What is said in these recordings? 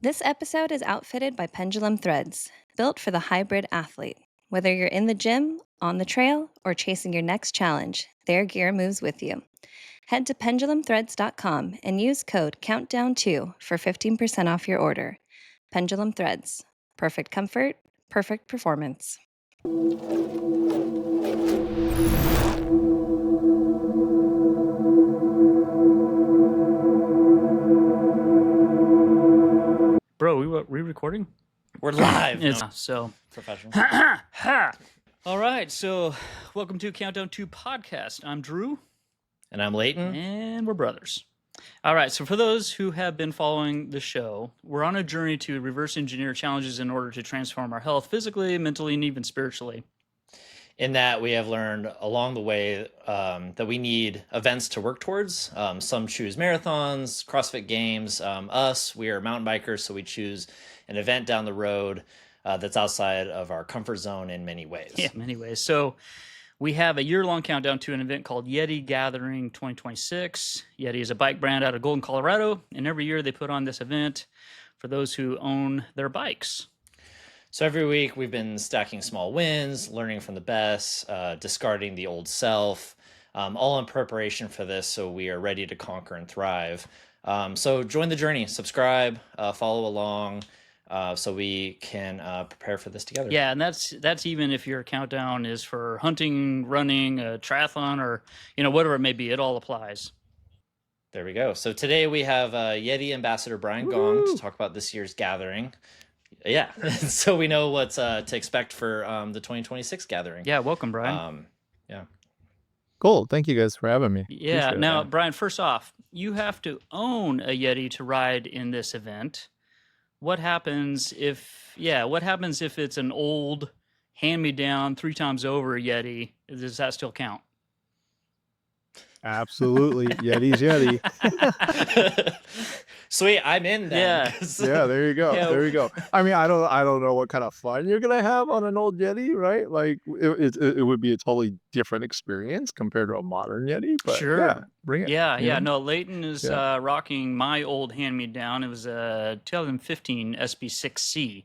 This episode is outfitted by Pendulum Threads, built for the hybrid athlete. Whether you're in the gym, on the trail, or chasing your next challenge, their gear moves with you. Head to pendulumthreads.com and use code COUNTDOWN2 for 15% off your order. Pendulum Threads. Perfect comfort, perfect performance. Bro, we recording? We're live. It's No, so professional. all right. So welcome to Countdown 2 podcast. I'm Drew, And I'm Leighton. and we're brothers. All right. So for those who have been following the show, we're on a journey to reverse engineer challenges in order to transform our health physically, mentally, and even spiritually. In that we have learned along the way that we need events to work towards. Some choose marathons, CrossFit games. We are mountain bikers, so we choose an event down the road that's outside of our comfort zone in many ways. Yeah, many ways. So we have a year-long countdown to an event called Yeti Gathering 2026. Yeti is a bike brand out of Golden, Colorado, and every year they put on this event for those who own their bikes. So every week we've been stacking small wins, learning from the best, discarding the old self, all in preparation for this so we are ready to conquer and thrive. So join the journey, subscribe, follow along, so we can prepare for this together. Yeah, and that's even if your countdown is for hunting, running, a triathlon, or whatever it may be. It all applies. There we go. So today we have Yeti Ambassador Brian Gong to talk about this year's gathering. Yeah, so we know what to expect for the 2026 gathering. Yeah, welcome, Brian. Yeah. Cool. Thank you guys for having me. Yeah. Appreciate it. Now, Brian, first off, you have to own a Yeti to ride in this event. What happens if it's an old hand-me-down 3 times over Yeti? Does that still count? Absolutely. Yeti's Yeti. Sweet, I'm in then. Yeah. Yeah, there you go. Yeah. There you go. I mean, I don't know what kind of fun you're gonna have on an old Yeti, right? Like it would be a totally different experience compared to a modern Yeti. But Sure. yeah, bring it. Yeah. No, Leighton is rocking my old hand-me-down. It was a 2015 SB6C.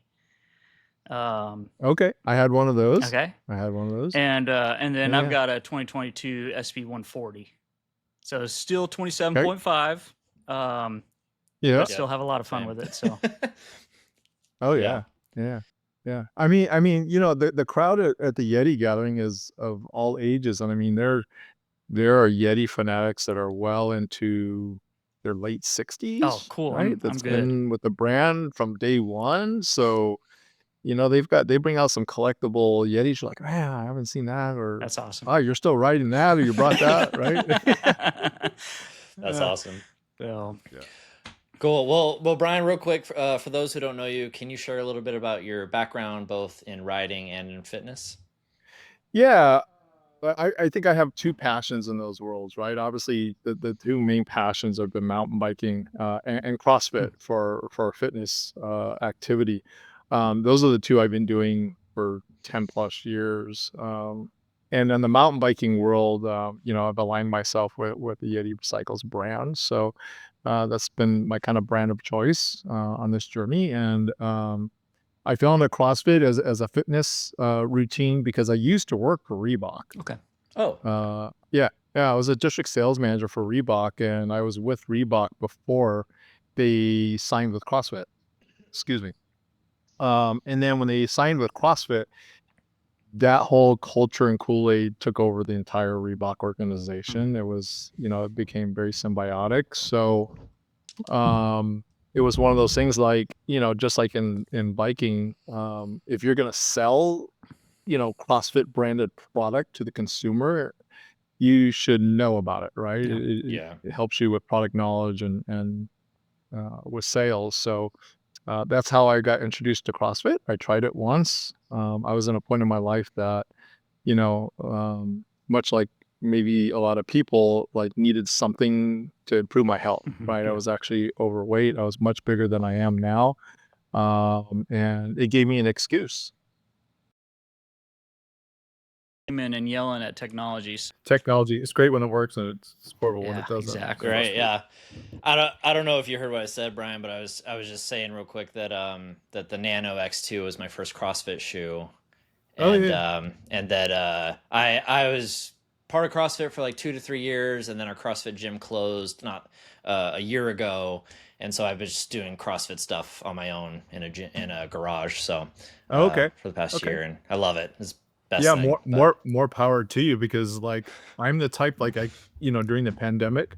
Okay, I had one of those. Okay. I had one of those. And then Yeah. I've got a 2022 SB140. So it's still 27.5. Yeah. But still have a lot of fun Same. with it. So Oh yeah. I mean, the crowd at the Yeti gathering is of all ages, and I mean, there are Yeti fanatics that are well into their late 60s. Oh, cool. Right? I'm That's good. been with the brand from day one. So, they bring out some collectible Yetis. You're like, man, I haven't seen that, or That's awesome. oh, you're still riding that, or you brought that, right? That's awesome. Well, Yeah. Cool. Well, Brian, real quick, for those who don't know you, can you share a little bit about your background, both in riding and in fitness? Yeah. I think I have two passions in those worlds, right? Obviously, the two main passions have been mountain biking and CrossFit for fitness activity. Those are the two I've been doing for 10 plus years. And in the mountain biking world, I've aligned myself with the Yeti Cycles brand. So that's been my kind of brand of choice on this journey. And I fell into CrossFit as a fitness routine because I used to work for Reebok. okay. Oh, Yeah. I was a district sales manager for Reebok, and I was with Reebok before they signed with CrossFit. Excuse me. And then when they signed with CrossFit, that whole culture and Kool-Aid took over the entire Reebok organization. It was, it became very symbiotic. So, it was one of those things like, just like in biking, if you're going to sell, CrossFit branded product to the consumer, you should know about it, right? Yeah. It helps you with product knowledge and with sales. So that's how I got introduced to CrossFit. I tried it once. I was in a point in my life that, much like maybe a lot of people, like needed something to improve my health, right? Yeah. I was actually overweight. I was much bigger than I am now. And it gave me an excuse in and yelling at technology. Technology, it's great when it works, and it's horrible when Yeah, it doesn't. exactly. Right. Yeah. I don't know if you heard what I said, Brian, but I was just saying real quick that that the Nano X2 was my first CrossFit shoe, Oh and yeah. and that I was part of CrossFit for like 2 to 3 years, and then our CrossFit gym closed not a year ago, and so I've been just doing CrossFit stuff on my own in a garage. So Oh, okay. for the past Okay. year, and I love it. It's the best Yeah, thing. more power to you, because like I'm the type, like during the pandemic,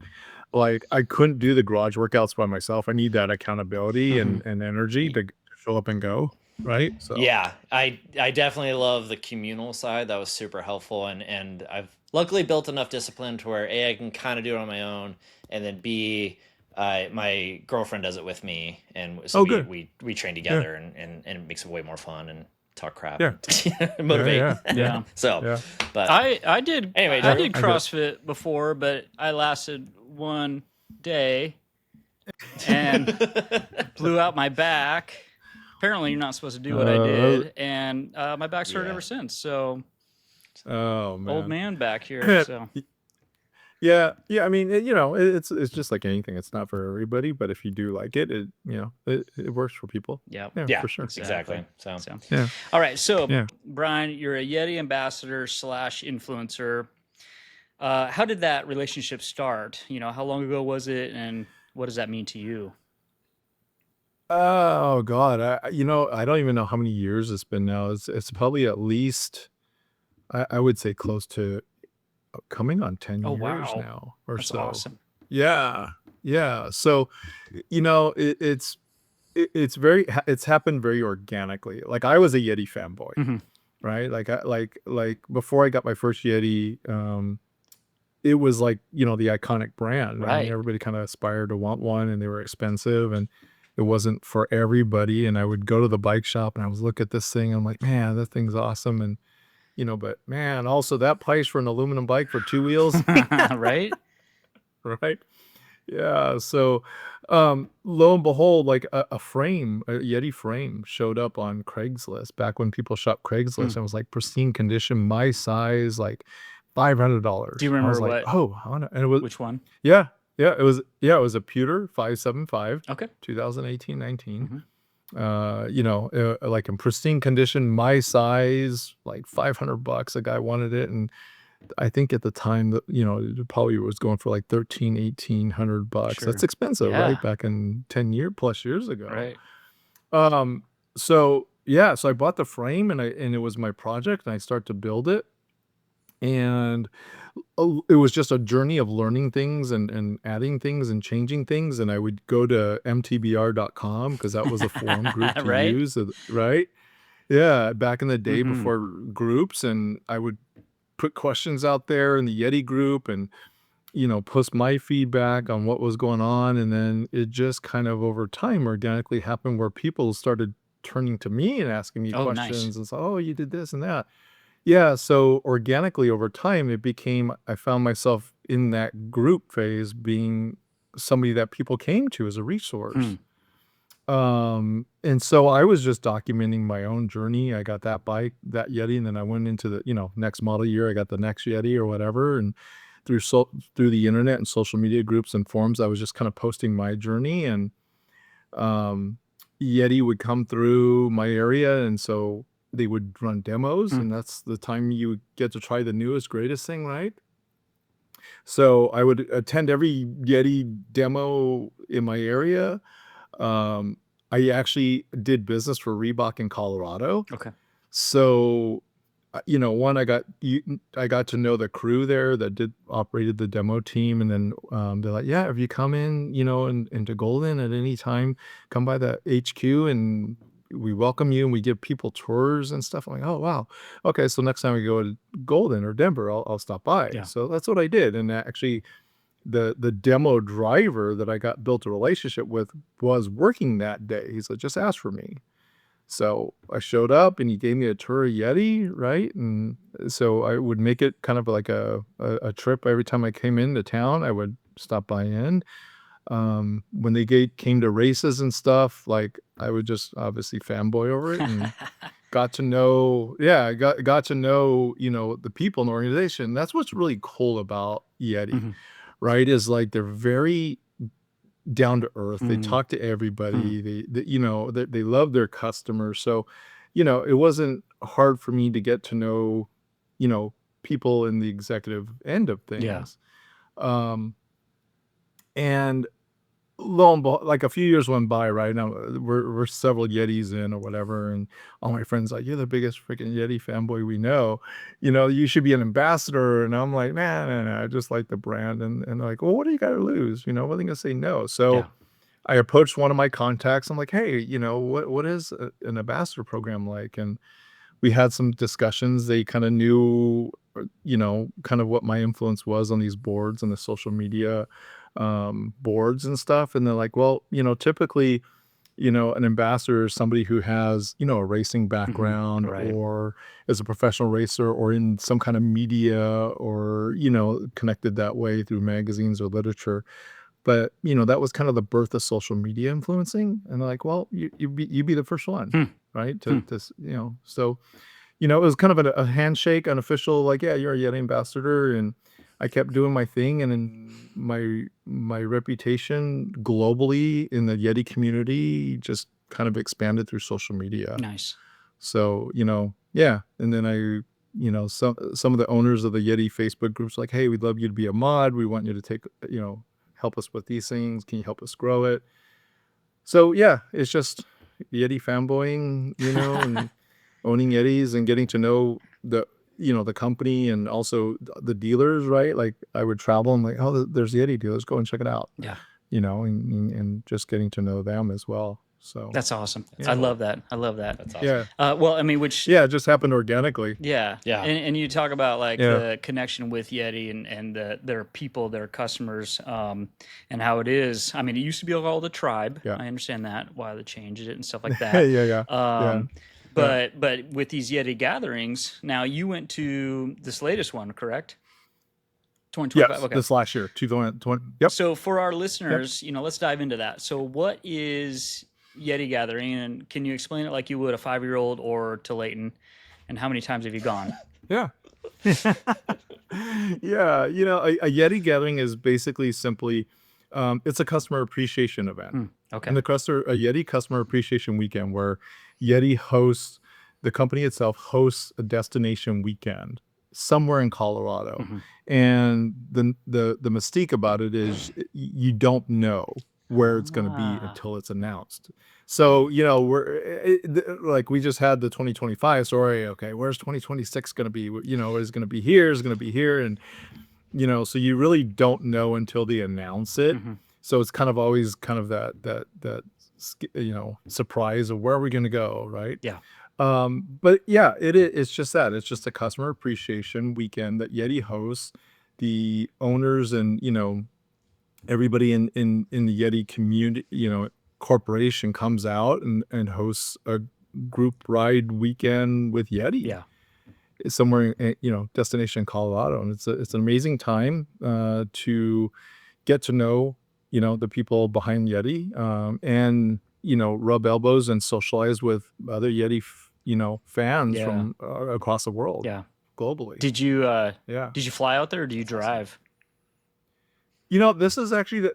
like I couldn't do the garage workouts by myself. I need that accountability and energy to show up and go, right? So Yeah, I definitely love the communal side. That was super helpful, and I've luckily built enough discipline to where A, I can kind of do it on my own, and then B, my girlfriend does it with me, and so oh good. we train Yeah. together, and it makes it way more fun and talk crap Yeah. and motivate. Yeah. Yeah. So, Yeah. but I did Anyway, I Joe. did I get it. CrossFit before, but I lasted one day and blew out my back. Apparently, you're not supposed to do what I did, and my back's hurt Yeah. ever since. So, Oh man. old man back here. So, Yeah. I mean, it's just like anything. It's not for everybody, but if you do like it, it works for people. yeah, Yeah, for sure. exactly. So, Yeah. all right. So, Yeah. Brian, you're a Yeti ambassador / influencer. How did that relationship start? How long ago was it, and what does that mean to you? Oh God, I don't even know how many years it's been now. It's probably at least, I would say, close to coming on 10 Oh, years wow. now or That's so. awesome. Yeah. So, it's happened very organically. Like I was a Yeti fanboy, Mhm. right? Like before I got my first Yeti, it was like, the iconic brand. I mean, Right. everybody kind of aspired to want one, and they were expensive, and it wasn't for everybody. And I would go to the bike shop and I was look at this thing. And I'm like, man, that thing's awesome. And, but man, also that price for an aluminum bike for 2 wheels, Right? right? Yeah. So, lo and behold, like a frame, a Yeti frame showed up on Craigslist back when people shop Craigslist. And it was like pristine condition, my size, like $500. Do you I remember was like, what? oh, and it was, Which one? yeah, it was a pewter 575, Okay. 2018-19. Mhm. Like in pristine condition, my size, like $500. A guy wanted it, and I think at the time that it probably was going for like $1,300-1,800. Sure. That's expensive, Yeah. right? Back in 10+ years ago. Right. So I bought the frame, and it was my project, and I started to build it. And it was just a journey of learning things and adding things and changing things. And I would go to mtbr.com because that was a forum group to Right? use, right? Yeah, back in the day Mhm. before groups, and I would put questions out there in the Yeti group and post my feedback on what was going on. And then it just kind of over time organically happened where people started turning to me and asking me Oh, nice. questions, and so, oh, you did this and that. Yeah, so organically over time, I found myself in that group phase being somebody that people came to as a resource. And so I was just documenting my own journey. I got that bike, that Yeti, and then I went into the, next model year, I got the next Yeti or whatever. And through the internet and social media groups and forums, I was just kind of posting my journey, and Yeti would come through my area, and so they would run demos, and that's the time you get to try the newest, greatest thing, right? So I would attend every Yeti demo in my area. I actually did business for Reebok in Colorado. Okay. So, one, I got to know the crew there that operated the demo team. And then they're like, yeah, if you come in, into Golden at any time, come by the HQ and we welcome you and we give people tours and stuff. I'm like, oh, wow. Okay. So next time we go to Golden or Denver, I'll stop by. Yeah. So that's what I did. And actually, the demo driver that I built a relationship with was working that day. He said, just ask for me. So I showed up and he gave me a tour of Yeti, right? And so I would make it kind of like a trip every time I came into town. I would stop by in. When they came to races and stuff, like I would just obviously fanboy over it and got to know, got to know, the people in the organization. That's what's really cool about Yeti, right? Is like they're very down to earth. They talk to everybody. They love their customers. So, it wasn't hard for me to get to know, people in the executive end of things. And lo and behold, like a few years went by, right? Now we're several Yetis in or whatever, and all my friends like, you're the biggest freaking Yeti fanboy we know. You should be an ambassador. And I'm like, nah, I just like the brand. And they're like, well, what do you got to lose? What are they gonna say no? So I approached one of my contacts. I'm like, hey, what is an ambassador program like? And we had some discussions. They kind of knew, kind of what my influence was on these boards and the social media boards and stuff. And they're like, well, typically, an ambassador is somebody who has, a racing background Right. or is a professional racer or in some kind of media or, connected that way through magazines or literature. But, that was kind of the birth of social media influencing. And they're like, well, you be the first one, right? So, it was kind of a handshake, unofficial, like, yeah, you're a Yeti ambassador. And I kept doing my thing. And then my reputation globally in the Yeti community just kind of expanded through social media. Nice. So, yeah. And then some of the owners of the Yeti Facebook groups like, hey, we'd love you to be a mod. We want you to take, help us with these things. Can you help us grow it? So yeah, it's just Yeti fanboying, and owning Yetis and getting to know the company and also the dealers, right? Like I would travel and like, oh, there's Yeti dealers, go and check it out. Yeah. And just getting to know them as well. So that's awesome. Yeah. I love that. That's awesome. Yeah. Well, I mean, which it just happened organically. Yeah. Yeah. And you talk about like the connection with Yeti and their people, their customers, and how it is. I mean, it used to be called the tribe. Yeah. I understand that, why they changed it and stuff like that. Yeah. But with these Yeti gatherings, now you went to this latest one, correct? 2025. Yes, Okay. this last year, 2020. Yep. So for our listeners, let's dive into that. So what is Yeti Gathering, and can you explain it like you would a 5-year-old or to Leighton? And how many times have you gone? Yeah. Yeah. A Yeti Gathering is basically simply, it's a customer appreciation event. Okay. And a Yeti customer appreciation weekend where Yeti hosts, the company itself hosts a destination weekend somewhere in Colorado. And the mystique about it is you don't know where it's going to be until it's announced. So, we just had the 2025 story. Okay, where's 2026 going to be? Is it going to be here? Is it going to be here? And, so you really don't know until they announce it. So it's kind of always kind of that surprise of where are we going to go, right? Yeah. But yeah, it's just that. It's just a customer appreciation weekend that Yeti hosts. The owners and, everybody in the Yeti community, corporation comes out and hosts a group ride weekend with Yeti. Yeah. Somewhere in, destination Colorado. And it's an amazing time to get to know, the people behind Yeti and, rub elbows and socialize with other Yeti, fans from across the world. Yeah. Globally. Did you fly out there or do you drive? This is actually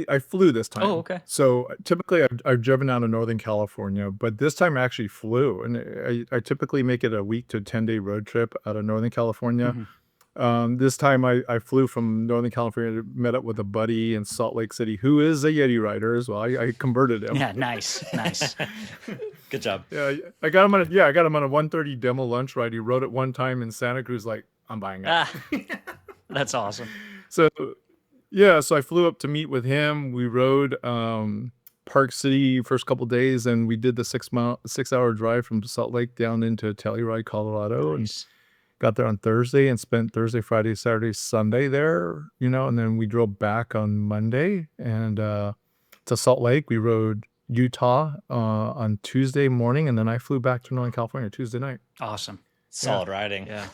I flew this time. Oh, okay. So typically I've driven out of Northern California, but this time I actually flew, and I typically make it a week to 10-day road trip out of Northern California. This time I flew from Northern California, met up with a buddy in Salt Lake City who is a Yeti rider as well. I converted him. Yeah, nice. Good job. Yeah, I got him on a 1:30 demo lunch ride. He rode it one time in Santa Cruz, like, I'm buying it. That's awesome. So I flew up to meet with him. We rode Park City first couple days, and we did the 6-hour drive from Salt Lake down into Telluride, Colorado, and got there on Thursday and spent Thursday, Friday, Saturday, Sunday there, and then we drove back on Monday and to Salt Lake. We rode Utah on Tuesday morning, and then I flew back to Northern California Tuesday night. Awesome. Solid riding. Yeah.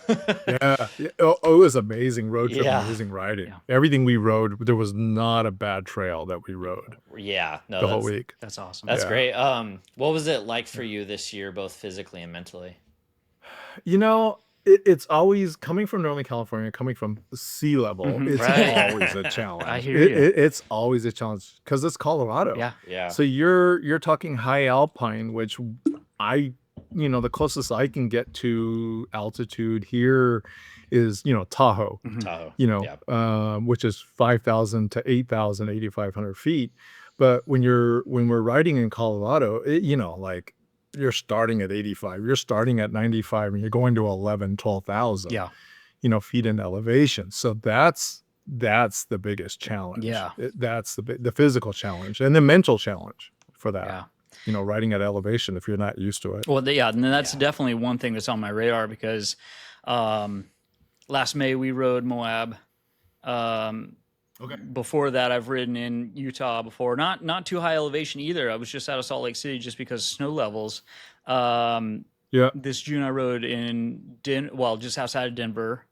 Yeah. It was amazing road trip, Yeah. amazing riding. Yeah. Everything we rode, there was not a bad trail that we rode Yeah. No, the whole week. That's awesome. that's Yeah. great. What was it like for you this year, both physically and mentally? You know, it's always coming from Northern California, coming from sea level. Mhm. It's Right. always a challenge. I hear you. It's always a challenge because it's Colorado. Yeah. Yeah. So you're talking high alpine, which the closest I can get to altitude here is, Tahoe, Mhm. Tahoe. you which is 5,000 to 8,000, 8,500 feet. But when we're riding in Colorado, like you're starting at 85, you're starting at 95, and you're going to 11, 12,000, Yeah. feet in elevation. So that's the biggest challenge. Yeah. That's the physical challenge and the mental challenge for that. Yeah. Riding at elevation if you're not used to it. Well, yeah, and that's Yeah. definitely one thing that's on my radar because last May we rode Moab. Okay. Before that, I've ridden in Utah before. Not too high elevation either. I was just out of Salt Lake City just because of snow levels. Yeah. This June I rode in just outside of Denver,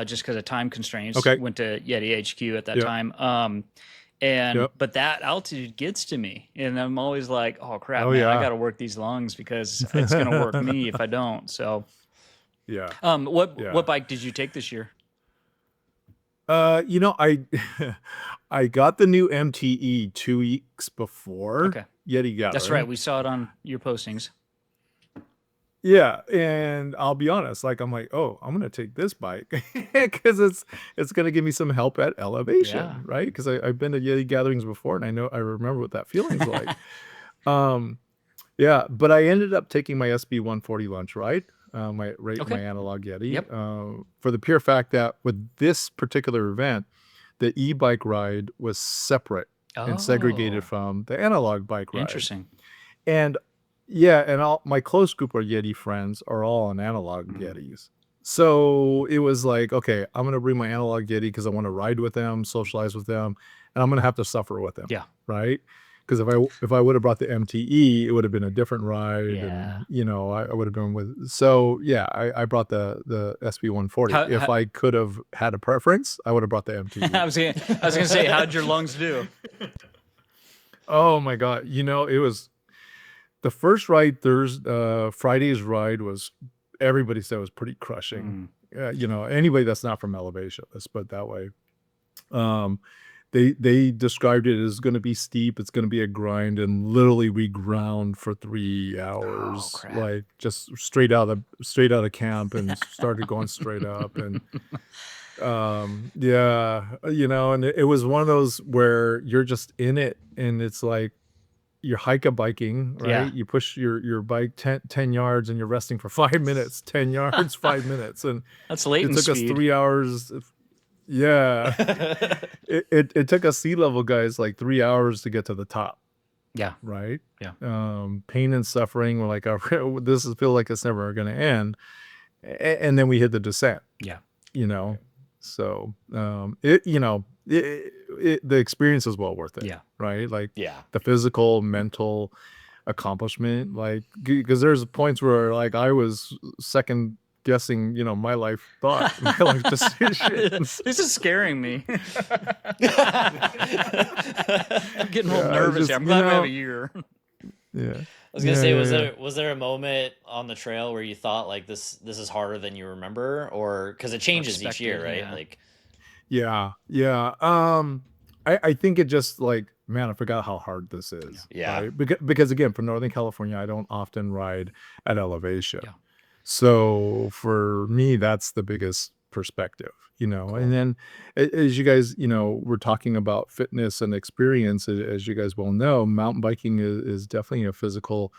just because of time constraints. Okay. Went to Yeti HQ at that Yep. time. Yep. But that altitude gets to me, and I'm always like, oh crap, Oh, man, I yeah. got to work these lungs because it's gonna work me if I don't. So, Yeah. what bike did you take this year? I I got the new MTE 2 weeks before Okay. Yeti Gathering. That's right. We saw it on your postings. Yeah, and I'll be honest, like I'm like, oh, I'm gonna take this bike because it's gonna give me some help at elevation, Yeah. right? Because I've been to Yeti gatherings before, and I remember what that feeling's like. Yeah, but I ended up taking my SB 140 lunch ride, my Okay. analog Yeti, Yep. for the pure fact that with this particular event, the e-bike ride was separate and segregated Oh, from the analog bike ride. interesting. And yeah, and all my close group of Yeti friends are all on analog Mhm. Yetis. So it was like, okay, I'm gonna bring my analog Yeti because I want to ride with them, socialize with them, and I'm gonna have to suffer with them. Yeah. Right? Because if I would have brought the MTE, it would have been a different ride, Yeah. and I would have been with. So yeah, I brought the SB 140. If I could have had a preference, I would have brought the MTE. I was gonna say, how'd your lungs do? Oh my God, it was. The first ride, Friday's ride was, everybody said was pretty crushing. Anybody that's not from elevation, let's put it that way. They described it as going to be steep. It's going to be a grind, and literally we ground for 3 hours, crap. like just straight out of camp, and started going straight up, and yeah, and it was one of those where you're just in it, and it's like you're biking, right? Yeah. You push your bike 10 yards, and you're resting for 5 minutes. 10 yards, 5 minutes, and That's latent it took speed. us 3 hours. Yeah, it took us sea level guys like 3 hours to get to the top. Yeah. Right. Yeah. Pain and suffering. We're like, this feel like it's never going to end, and then we hit the descent. Yeah. So the experience is well worth it. Yeah. Right. Like Yeah. the physical, mental accomplishment, like because there's points where like I was second guessing, my life decisions. This is scaring me. I'm getting real Yeah, nervous just, here. I'm glad we have a year. Yeah. I was gonna say, Yeah. was there a moment on the trail where you thought like this is harder than you remember, or because it changes each year, Expected, right? yeah. Like, Yeah. I think it just like, man, I forgot how hard this is. Yeah. Right? Because again, from Northern California, I don't often ride at elevation. Yeah. So for me, that's the biggest perspective, and then as you guys, we're talking about fitness and experience, as you guys well know, mountain biking is definitely a physical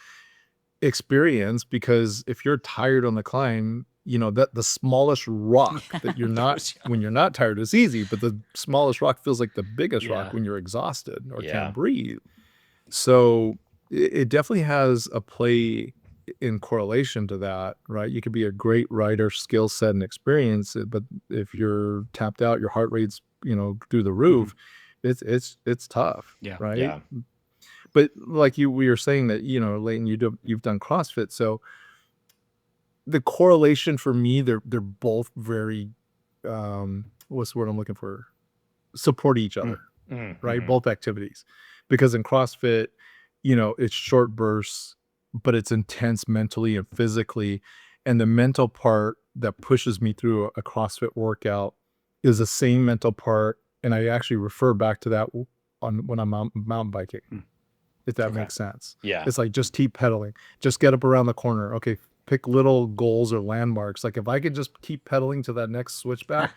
experience, because if you're tired on the climb, that the smallest rock that you're not, when you're not tired, is easy, but the smallest rock feels like the biggest Yeah. rock when you're exhausted or Yeah. can't breathe. So it definitely has a play in correlation to that, right? You could be a great rider, skill set and experience, but if you're tapped out, your heart rate's, through the roof, it's tough. Yeah. Right. Yeah. But like we were saying that, Leighton, you've done CrossFit. So the correlation for me, they're both very, what's the word I'm looking for? Support each other, right? Both activities, because in CrossFit, it's short bursts, but it's intense mentally and physically. And the mental part that pushes me through a CrossFit workout is the same mental part. And I actually refer back to that when I'm mountain biking, if that Okay. makes sense. Yeah. It's like, just keep pedaling, just get up around the corner. Okay. Pick little goals or landmarks. Like if I could just keep pedaling to that next switchback,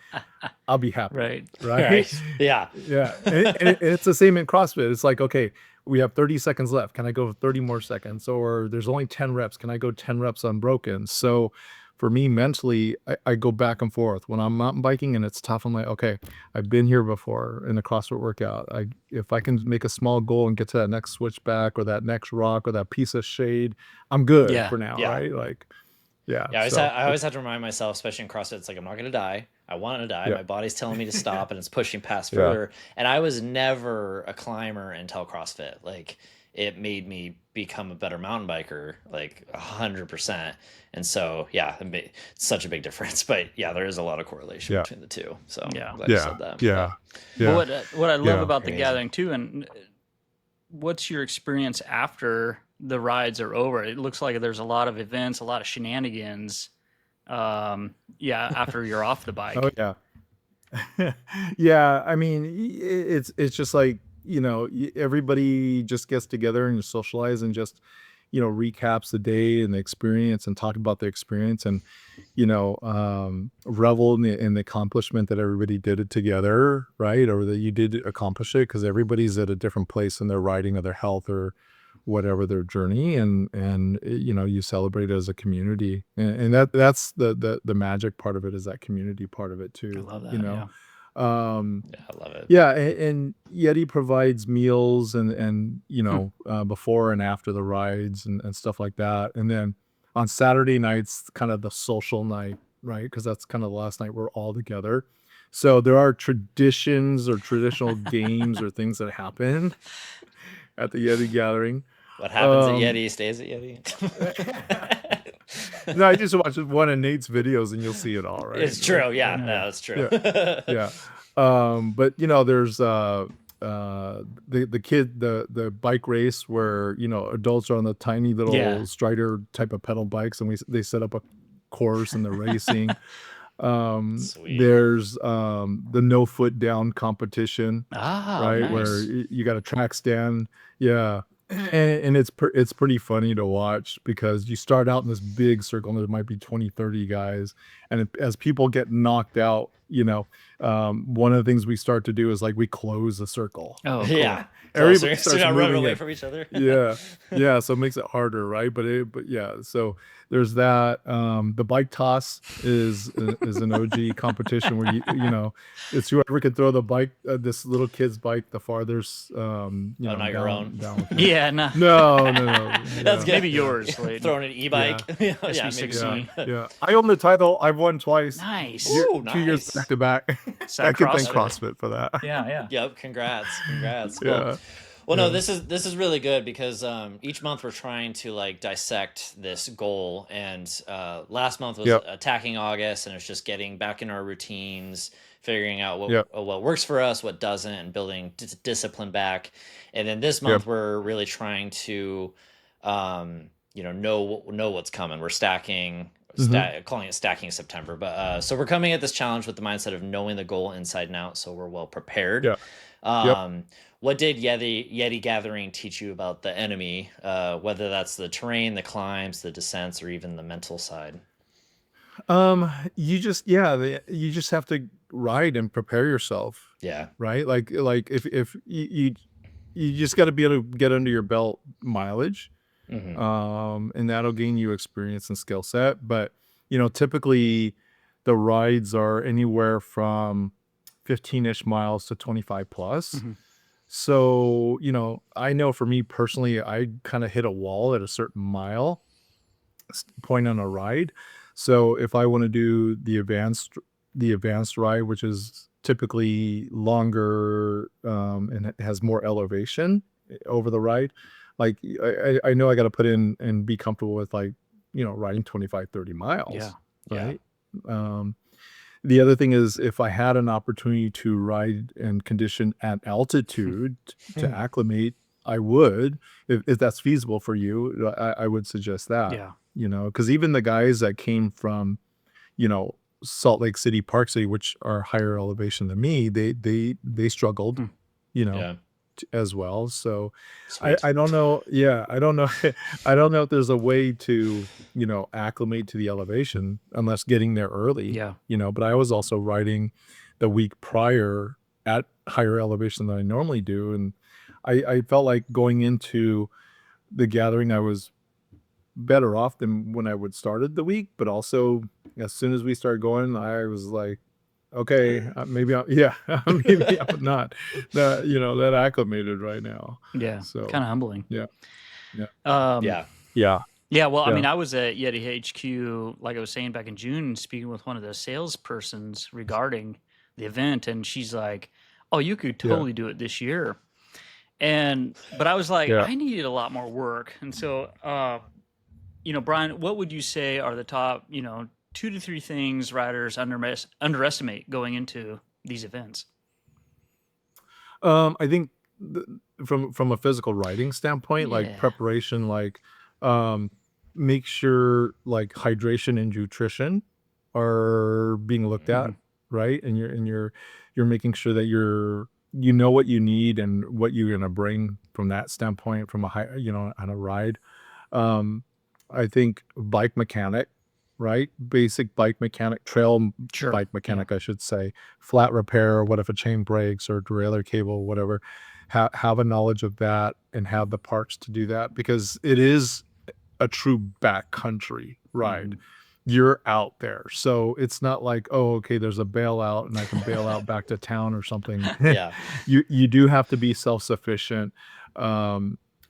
I'll be happy. Right. Right. Right. Yeah. Yeah. And it's the same in CrossFit. It's like, okay, we have 30 seconds left. Can I go 30 more seconds? Or there's only 10 reps. Can I go 10 reps unbroken? So for me mentally, I go back and forth. When I'm mountain biking and it's tough, I'm like, okay, I've been here before in a CrossFit workout. If I can make a small goal and get to that next switchback or that next rock or that piece of shade, I'm good Yeah. for now. Yeah. Right. Like, yeah. Yeah, So I always have to remind myself, especially in CrossFit, it's like I'm not going to die. I want to die. yeah. My body's telling me to stop, and it's pushing past Yeah. further. And I was never a climber until CrossFit. Like it made me become a better mountain biker, like 100%. And so, yeah, it's such a big difference. But yeah, there is a lot of correlation Yeah. between the two. So Yeah. I'm glad you Yeah. said that. Yeah. But Yeah. what I love Yeah. about the Crazy. gathering too, and what's your experience after the rides are over? It looks like there's a lot of events, a lot of shenanigans. After you're off the bike. Oh yeah. Yeah, I mean, it's just like, everybody just gets together and socialize and just, recaps the day and the experience and talk about the experience and, revel in the accomplishment that everybody did it together, right? Or that you did accomplish it, because everybody's at a different place in their riding or their health or whatever their journey, and you celebrate it as a community, and that's the magic part of it, is that community part of it I too. love that. Yeah. Yeah, I love it. Yeah, and Yeti provides meals and before and after the rides and stuff like that. And then on Saturday nights, kind of the social night, right? Because that's kind of the last night we're all together. So there are traditions or traditional games or things that happen at the Yeti Gathering. What happens at Yeti stays at Yeti. No, I just watched one of Nate's videos and you'll see it all, right? It's true. Yeah, no, it's true. Yeah. But there's the bike race where adults are on the tiny little Strider type of pedal bikes, and they set up a course and they're racing. Sweet. There's the no foot down competition, right? Nice. Where you got a track stand. Yeah. And it's pretty funny to watch, because you start out in this big circle and there might be 20, 30 guys. And as people get knocked out, one of the things we start to do is like we close the circle. Oh, cool. Yeah. Everybody So starts you're not running moving away in. from each other. Yeah. So it makes it harder, right? But yeah. So there's that. The bike toss is an OG competition where it's whoever can throw the bike, this little kid's bike, the farthest. Not your own. Down Yeah, no. No. That's good. Maybe yours. Slade. Throwing an e-bike. Yeah, maybe SB16. so. Yeah. I own the title. I've won twice. Nice. Ooh, 2 years nice. back to back. Side I can thank CrossFit. CrossFit for that. Yeah. Yep. Congrats. Yeah. Well, no, this is really good, because each month we're trying to like dissect this goal, and last month was attacking August, and it's just getting back in our routines, figuring out what works for us, what doesn't, and building discipline back. And then this month we're really trying to know what's coming. We're stacking. Calling it stacking September, but so we're coming at this challenge with the mindset of knowing the goal inside and out, so we're well prepared. What did Yeti Gathering teach you about the enemy, whether that's the terrain, the climbs, the descents, or even the mental side? You just have to ride and prepare yourself. Yeah. Right. Like if you just got to be able to get under your belt mileage. And that'll gain you experience and skill set. But, typically the rides are anywhere from 15-ish miles to 25 plus. So, I know for me personally, I kind of hit a wall at a certain mile point on a ride. So if I want to do the advanced ride, which is typically longer, and it has more elevation over the ride, like I know I got to put in and be comfortable with like riding 25, 30 miles. Yeah. Right. The other thing is, if I had an opportunity to ride and condition at altitude to acclimate, I would, if that's feasible for you. I would suggest that. Yeah. Because even the guys that came from, Salt Lake City, Park City, which are higher elevation than me, they struggled, Yeah. as well. So Sweet. I don't know. Yeah, I don't know. I don't know if there's a way to, acclimate to the elevation unless getting there early. Yeah. But I was also riding the week prior at higher elevation than I normally do, and I felt like going into the gathering I was better off than when I would started the week. But also, as soon as we started going, I was like, okay, maybe maybe I'm not that acclimated right now. Yeah. So Kind of humbling. yeah. Yeah. Yeah, well, I Yeah. mean, I was at Yeti HQ, like I was saying back in June, speaking with one of the salespersons regarding the event, and she's like, "Oh, you could totally do it this year." But I was like, Yeah. I needed a lot more work, and so, Brian, what would you say are the top, 2 to 3 things riders underestimate going into these events? I think from a physical riding standpoint, like Yeah. preparation, like make sure like hydration and nutrition are being looked at, right? And you're making sure that you know what you need and what you're gonna bring from that standpoint from a high, on a ride. I think bike mechanic, right? Basic bike mechanic, Sure. bike mechanic, I should say. Flat repair, what if a chain breaks or derailleur cable, whatever. Have a knowledge of that and have the parts to do that, because it is a true backcountry ride. You're out there. So it's not like, oh, okay, there's a bailout and I can bail out back to town or something. Yeah. You do have to be self-sufficient.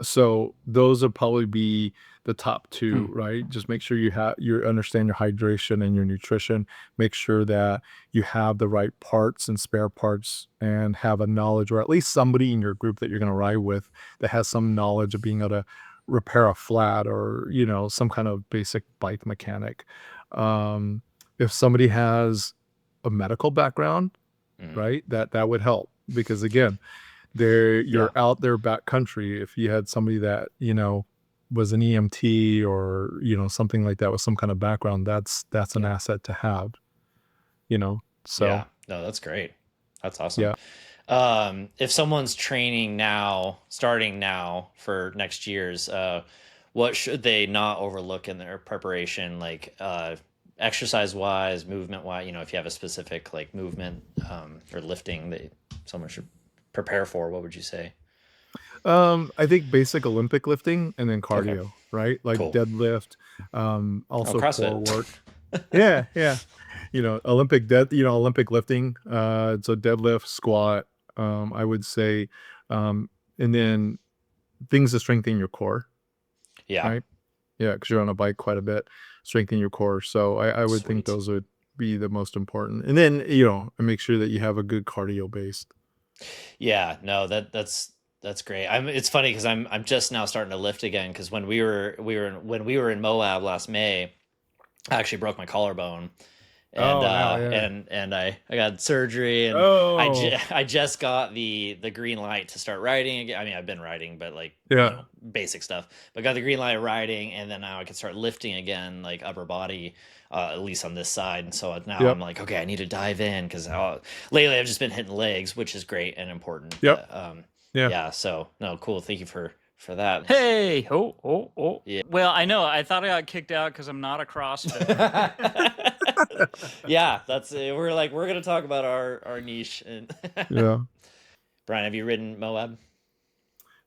So those would probably be the top two, right? Just make sure you understand your hydration and your nutrition. Make sure that you have the right parts and spare parts, and have a knowledge, or at least somebody in your group that you're going to ride with that has some knowledge of being able to repair a flat, or some kind of basic bike mechanic. If somebody has a medical background, right, that would help, because again, you're out there backcountry. If you had somebody that was an EMT or something like that with some kind of background, that's an asset to have. So Yeah. No, that's great. That's awesome. If someone's starting now for next year's, what should they not overlook in their preparation, like exercise wise, movement wise? If you have a specific like movement or lifting that someone should prepare for, what would you say? I think basic Olympic lifting, and then cardio, right? Like Cool. deadlift, also core CrossFit. work. Yeah. Olympic lifting. So deadlift, squat, I would say, and then things to strengthen your core. Yeah. Right. Yeah, because you're on a bike quite a bit, strengthen your core. So I would think those would be the most important. And then make sure that you have a good cardio base. Yeah, no, that's great. It's funny because I'm just now starting to lift again, because when we were in Moab last May, I actually broke my collarbone, and and I got surgery, and I just got the green light to start riding again. I mean, I've been riding, but like basic stuff. But got the green light riding, and then now I can start lifting again, like upper body, at least on this side. And so now I'm like, okay, I need to dive in, because lately I've just been hitting legs, which is great and important. Yep. But, yeah. So no, cool. Thank you for that. Hey, yeah. Well, I know. I thought I got kicked out because I'm not a CrossFit. Yeah, that's it. We're gonna talk about our niche. And Yeah. Brian, have you ridden Moab?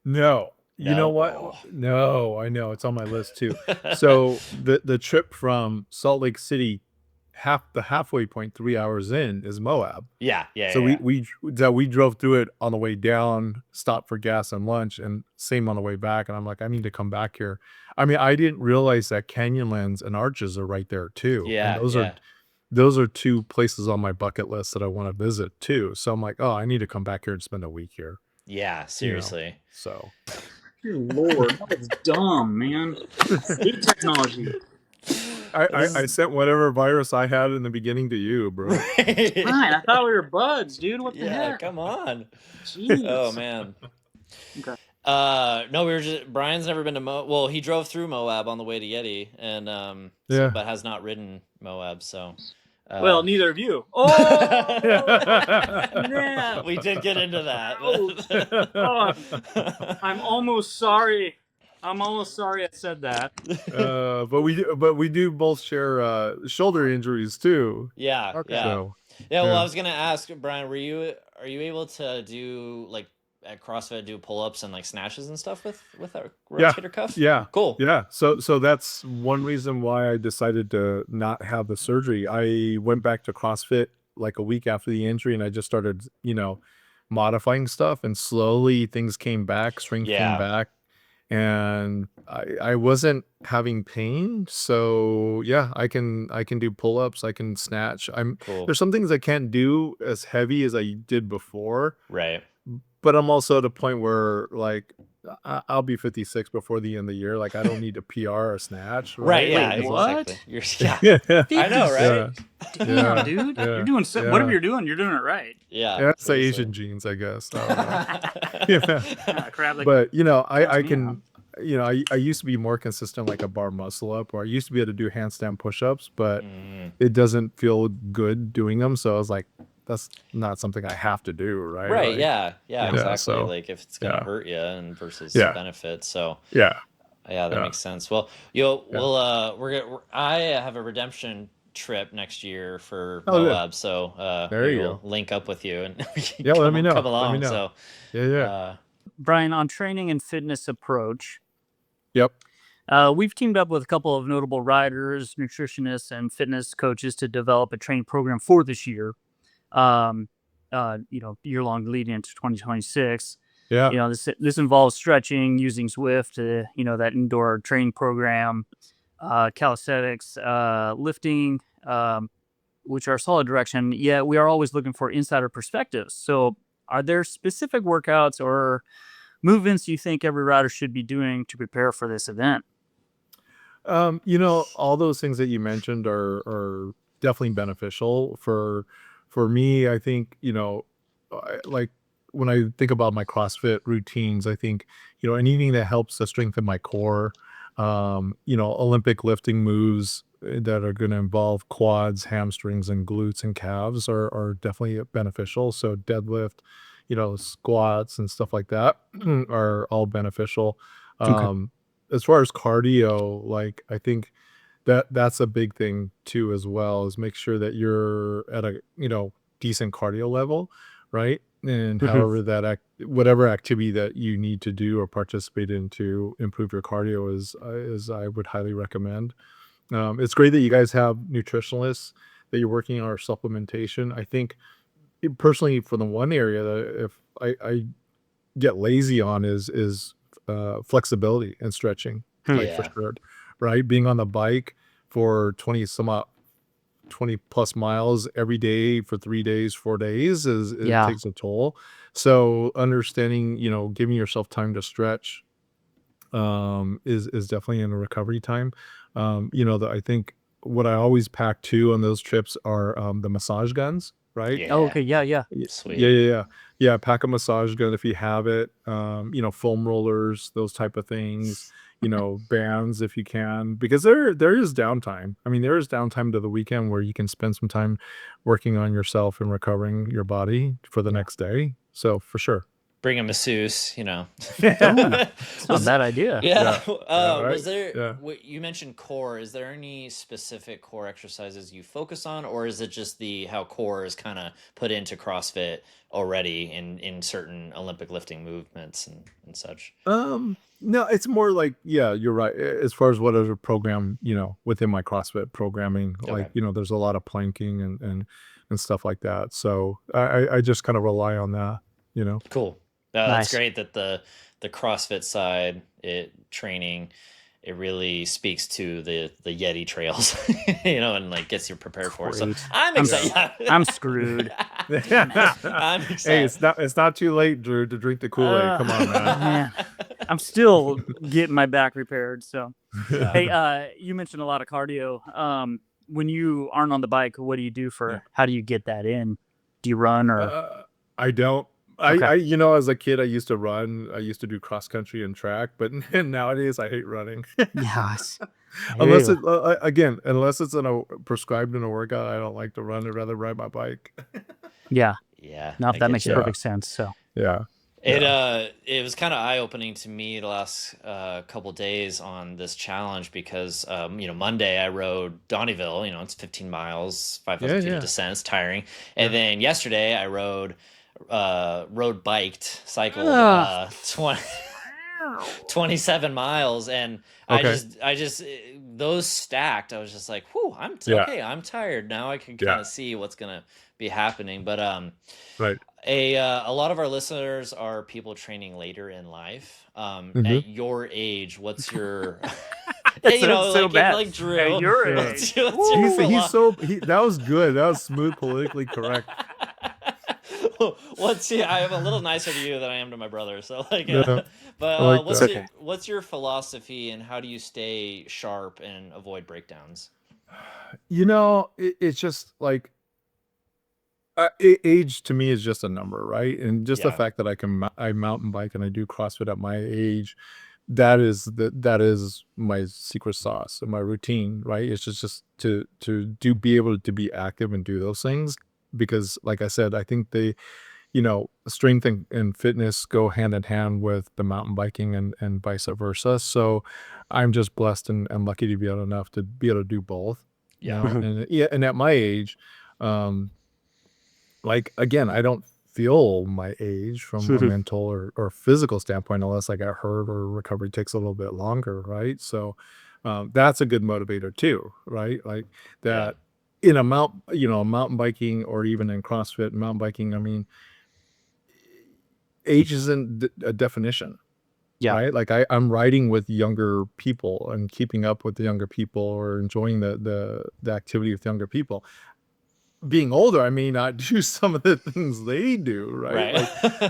No. You know what? Oh. No, I know, it's on my list too. So the trip from Salt Lake City, the halfway point, 3 hours in, is Moab. Yeah. So we drove through it on the way down, stopped for gas and lunch, and same on the way back. And I'm like, I need to come back here. I mean, I didn't realize that Canyonlands and Arches are right there too. Yeah, And those are two places on my bucket list that I want to visit too. So I'm like, oh, I need to come back here and spend a week here. Yeah, seriously. So Dear Lord, that was dumb, man. Hate technology. I sent whatever virus I had in the beginning to you, bro. Fine, I thought we were buds, dude. What the Yeah, heck? come on. Jeez. Oh man. Okay. No, we were just Brian's never been to Well, he drove through Moab on the way to Yeti, and Yeah. but has not ridden Moab. So, Well, neither of you. Oh, snap. we did get into that. Oh, I'm almost sorry. I'm almost sorry I said that. But we do both share shoulder injuries too. Yeah, Okay. yeah, So yeah. Well, yeah. I was gonna ask Brian, are you able to do like at CrossFit do pull ups and like snatches and stuff with a rotator cuff? Yeah. Cool. Yeah. So that's one reason why I decided to not have the surgery. I went back to CrossFit like a week after the injury, and I just started, modifying stuff, and slowly things came back, strength Yeah. came back, and I wasn't having pain. So yeah, I can do pull-ups, I can snatch. Cool. There's some things I can't do as heavy as I did before. Right. But I'm also at a point where, like, I'll be 56 before the end of the year. Like, I don't need a PR or a snatch, Right. right? Yeah. What? Exactly. I know, right? Damn, dude. Yeah, You're doing whatever you're doing it right. Yeah. Yeah, it's the seriously. Asian genes, I guess. I don't know. Yeah, crap, like, But I Counts me can, I used to be more consistent, like a bar muscle up, or I used to be able to do handstand push-ups, but it doesn't feel good doing them. So I was like, that's not something I have to do, right? Right. Like, Yeah. Exactly. so, like if it's gonna yeah. hurt you and versus Yeah. benefit. So yeah. yeah, that Yeah. makes sense. Well, I have a redemption trip next year for Oh, good. Moab, so There maybe you we'll go. link up with you and we can Yeah, let me know. come Let me along. know. So Yeah. Brian, on training and fitness approach, Yep. we've teamed up with a couple of notable riders, nutritionists, and fitness coaches to develop a training program for this year. Year-long leading into 2026. Yeah. This involves stretching, using Zwift, that indoor training program, calisthenics, lifting, which are solid direction. Yet we are always looking for insider perspectives. So, are there specific workouts or movements you think every rider should be doing to prepare for this event? All those things that you mentioned are definitely beneficial for me. I think, like when I think about my CrossFit routines, I think, anything that helps to strengthen my core, Olympic lifting moves that are going to involve quads, hamstrings, and glutes and calves are definitely beneficial. So deadlift, squats and stuff like that are all beneficial. Okay. As far as cardio, like, I think that's a big thing too, as well, is make sure that you're at a, decent cardio level, right? And however whatever activity that you need to do or participate in to improve your cardio is I would highly recommend. It's great that you guys have nutritionalists that you're working on, or supplementation. I think personally, for the one area that if I get lazy on is flexibility and stretching, like, for Yeah. sure, right? Being on the bike for 20 plus miles every day for 3 days, 4 days Yeah. takes a toll. So understanding, giving yourself time to stretch is definitely in a recovery time. I think what I always pack too on those trips are the massage guns, right? Yeah. Oh, okay. Yeah. Sweet. Yeah. Pack a massage gun if you have it. Foam rollers, those type of things. Bands if you can, because there is downtime. I mean, there is downtime to the weekend where you can spend some time working on yourself and recovering your body for the next day. So for sure. Bring a masseuse, It's not a bad idea. Yeah. right? Was there? Yeah. You mentioned core. Is there any specific core exercises you focus on, or is it just how core is kind of put into CrossFit already in certain Olympic lifting movements and such? No, it's more like, yeah, you're right. As far as what other program, within my CrossFit programming, like, there's a lot of planking and stuff like that. So I just kind of rely on that, Cool. That's Nice. great that the CrossFit side training, it really speaks to the Yeti trails, and like gets you prepared for it. So Great. I'm excited. I'm screwed. I'm excited. Hey, it's not too late, Drew, to drink the Kool-Aid. Come on, man. Man. I'm still getting my back repaired. So, Yeah. hey, you mentioned a lot of cardio. When you aren't on the bike, what do you do for? Yeah. How do you get that in? Do you run or? I don't. Okay. As a kid, I used to run. I used to do cross country and track, but nowadays I hate running. Yes. Unless unless it's prescribed in a workout, I don't like to run. I'd rather ride my bike. Yeah. Yeah. No, I that get makes you. perfect sense. So. Yeah. It was kind of eye-opening to me the last couple days on this challenge because Monday I rode Donnyville, it's 15 miles, 5,000 feet of descent, it's tiring. And then yesterday I cycled 27 miles, and Okay. I just those stacked, I was just like, whew, okay, I'm tired now. I can kind of see what's gonna be happening. But Right. a lot of our listeners are people training later in life. At your age, what's your like Drew? At your age. That was good. That was smooth, politically correct. I am a little nicer to you than I am to my brother. So No, but I like what's that. what's your philosophy, and how do you stay sharp and avoid breakdowns? It's just like age to me is just a number, right? And just the fact that I mountain bike and I do CrossFit at my age, that is my secret sauce and my routine, right? It's just to be able to be active and do those things, because like I said, I think strength and fitness go hand in hand with the mountain biking and vice versa. So I'm just blessed and lucky to be able to do both. And at my age, like, again, I don't feel my age from a mental or physical standpoint, unless I got hurt or recovery takes a little bit longer, right? So that's a good motivator too, right? Like that in a mountain biking, or even in CrossFit mountain biking, I mean, age isn't a definition. Yeah. Right. Like I'm riding with younger people and keeping up with the younger people, or enjoying the activity with younger people. Being older, I may not do some of the things they do, right?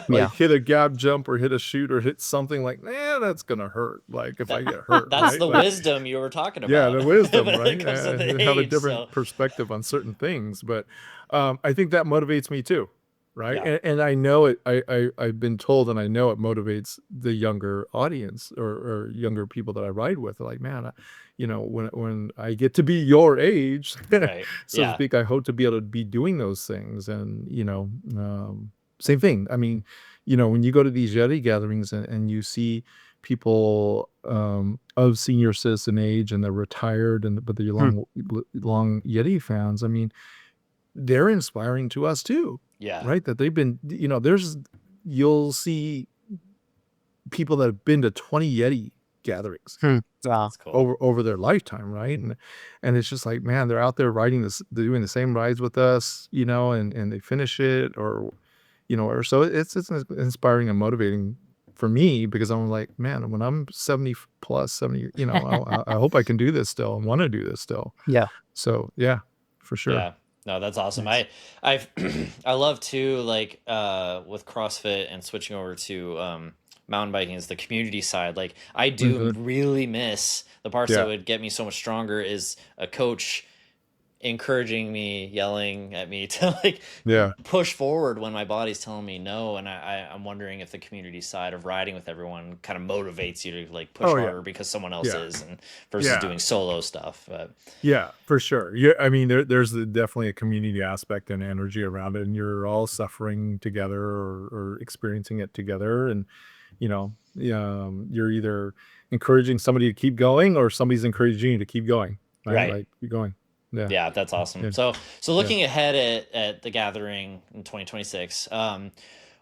Like hit a gap jump or hit a shoot or hit something like, that's gonna hurt. Like if I get hurt, that's right? the Like, wisdom you were talking about. yeah, the wisdom, When right? it comes to the Have a age, different perspective on certain things, but I think that motivates me too, right? And I know it. I've been told, and I know it motivates the younger audience or younger people that I ride with. Like, man, when I get to be your age, so to speak, I hope to be able to be doing those things. And same thing. I mean, when you go to these Yeti gatherings and you see people of senior citizen age, and they're retired, but they're long Yeti fans. I mean, they're inspiring to us too. Right. That they've been, you'll see people that have been to 20 Yeti gatherings That's cool. over their lifetime. Right. And it's just like, man, they're out there riding they're doing the same rides with us, and they finish it, or so it's inspiring and motivating for me, because I'm like, man, when I'm 70 plus 70, I hope I can do this still and want to do this still. Yeah. So yeah, for sure. Yeah. No, that's awesome. Nice. I love too, like with CrossFit and switching over to mountain biking, is the community side. Like I do really miss the parts that would get me so much stronger, is a coach encouraging me, yelling at me to push forward when my body's telling me no. And I'm wondering if the community side of riding with everyone kind of motivates you to like push harder because someone else is, and versus doing solo stuff. But yeah, for sure. Yeah, I mean, there's definitely a community aspect and energy around it, and you're all suffering together, or experiencing it together. And you're either encouraging somebody to keep going, or somebody's encouraging you to keep going. Right. Like keep going. Yeah, that's awesome. Yeah. So looking ahead at the gathering in 2026,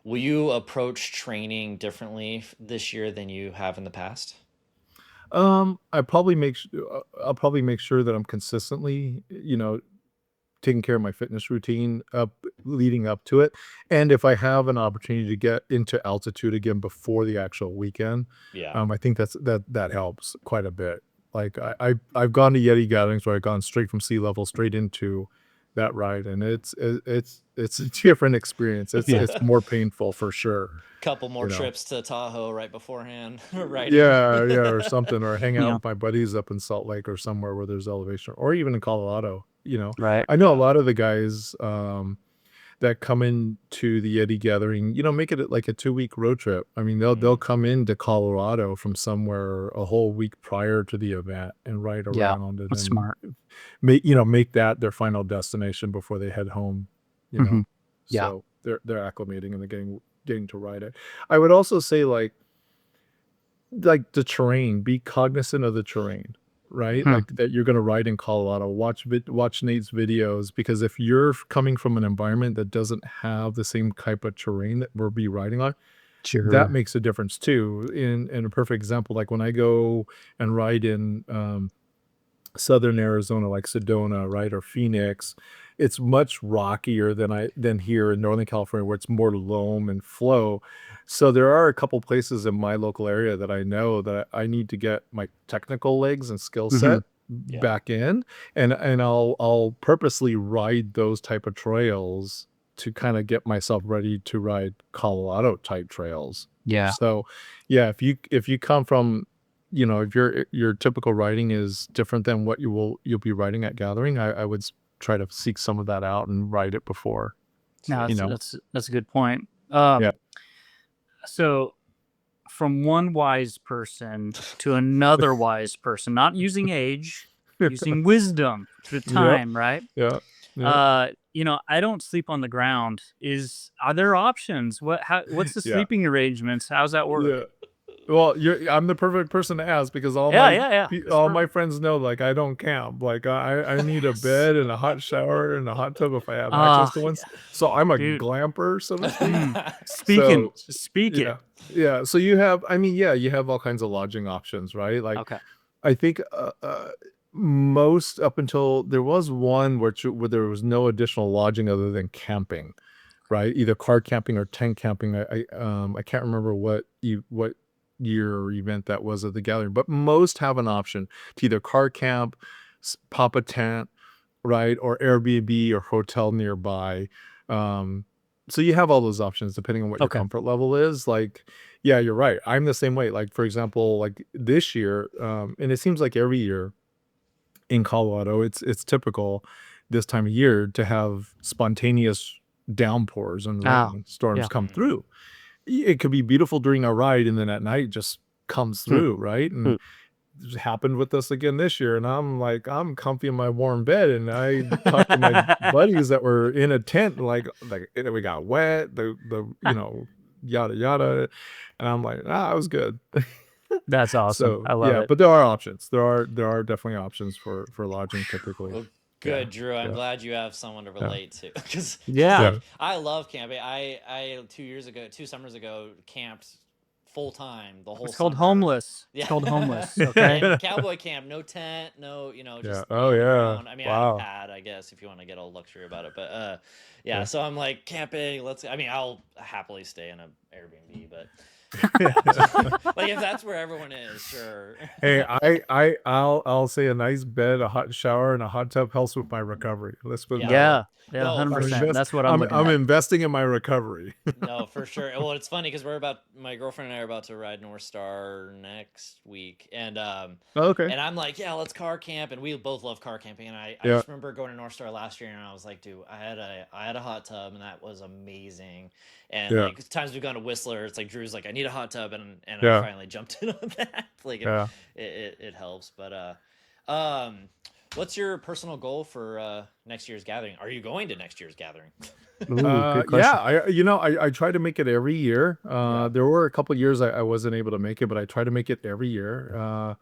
will you approach training differently this year than you have in the past? I'll probably make sure that I'm consistently, taking care of my fitness routine leading up to it. And if I have an opportunity to get into altitude again before the actual weekend, I think that helps quite a bit. Like I've gone to Yeti gatherings where I've gone straight from sea level straight into that ride, and it's a different experience. It's Yeah. it's more painful for sure. Couple more You know. trips to Tahoe right beforehand, riding. Yeah, or something, or hang out Yeah. with my buddies up in Salt Lake or somewhere where there's elevation, or even in Colorado. Right. I know a lot of the guys that come into the Yeti Gathering, make it like a 2-week road trip. I mean, they'll come into Colorado from somewhere a whole week prior to the event and ride Yeah, around and that's smart. make that their final destination before they head home. Mhm. Yeah. So they're acclimating and they're getting to ride it. I would also say like the terrain, be cognizant of the terrain, right? Like that you're going to ride in Colorado. Watch Nate's videos, because if you're coming from an environment that doesn't have the same type of terrain that we'll be riding on, Sure. that makes a difference too. In a perfect example, like when I go and ride in southern Arizona, like Sedona, right, or Phoenix, it's much rockier than here in Northern California, where it's more loam and flow. So there are a couple places in my local area that I know that I need to get my technical legs and skill set Yeah. back in, and I'll purposely ride those type of trails to kind of get myself ready to ride Colorado type trails. Yeah. So yeah, if you come from, if your typical riding is different than what you'll be riding at Gathering, I would try to seek some of that out and ride it before. No, you know. that's a good point. Yeah. So from one wise person to another wise person, not using age, using wisdom through time, right? Yeah. I don't sleep on the ground. Are there options? What's the Yeah. sleeping arrangements? How's that work? Yeah. Well, I'm the perfect person to ask, because all my friends know, like, I don't camp. Like, I need a bed and a hot shower and a hot tub if I have access to one. So I'm a dude. glamper, so to speak. Speak it. Yeah. So you have all kinds of lodging options, right? Like, Okay. I think most, up until there was one where there was no additional lodging other than camping, right? Either car camping or tent camping. I can't remember what year or event that was at the Gathering, but most have an option to either car camp, pop a tent, right, or Airbnb or hotel nearby. So you have all those options depending on what your comfort level is. Like, yeah, you're right. I'm the same way. Like, for example, like this year, and it seems like every year in Colorado, it's typical this time of year to have spontaneous downpours and storms come through. It could be beautiful during a ride, and then at night just comes through, right? And it happened with us again this year, and I'm comfy in my warm bed, and I talked to my buddies that were in a tent, like we got wet, the yada yada, and I'm like, it was good. That's awesome. So I love it. but there are options. There are definitely options for lodging typically. Well, good, Drew. I'm glad you have someone to relate to, because I love camping. I 2 summers ago camped full time the whole. It's called summer. homeless. Yeah. It's called homeless. Okay. And cowboy camp, no tent, no, just Oh, on the yeah. ground. I mean, I had Wow. a pad, I guess, if you want to get all luxury about it, but so I'm like camping. I'll happily stay in an Airbnb, but. Like, if that's where everyone is, sure. Hey, I'll say a nice bed, a hot shower, and a hot tub helps with my recovery. Let's put it that way. Yeah, No, 100%. That's what I'm looking I'm at. investing in my recovery. No, for sure. Well, it's funny because my girlfriend and I are about to ride North Star next week, and Okay. and I'm like, yeah, let's car camp, and we both love car camping, and I just remember going to North Star last year, and I was like, dude, I had a hot tub, and that was amazing, and like times we've gone to Whistler, it's like Drew's like, I need a hot tub, and I finally jumped in on that. Like, it helps, but what's your personal goal for next year's gathering? Are you going to next year's gathering? Ooh, good question. I try to make it every year. There were a couple years I wasn't able to make it, but I try to make it every year.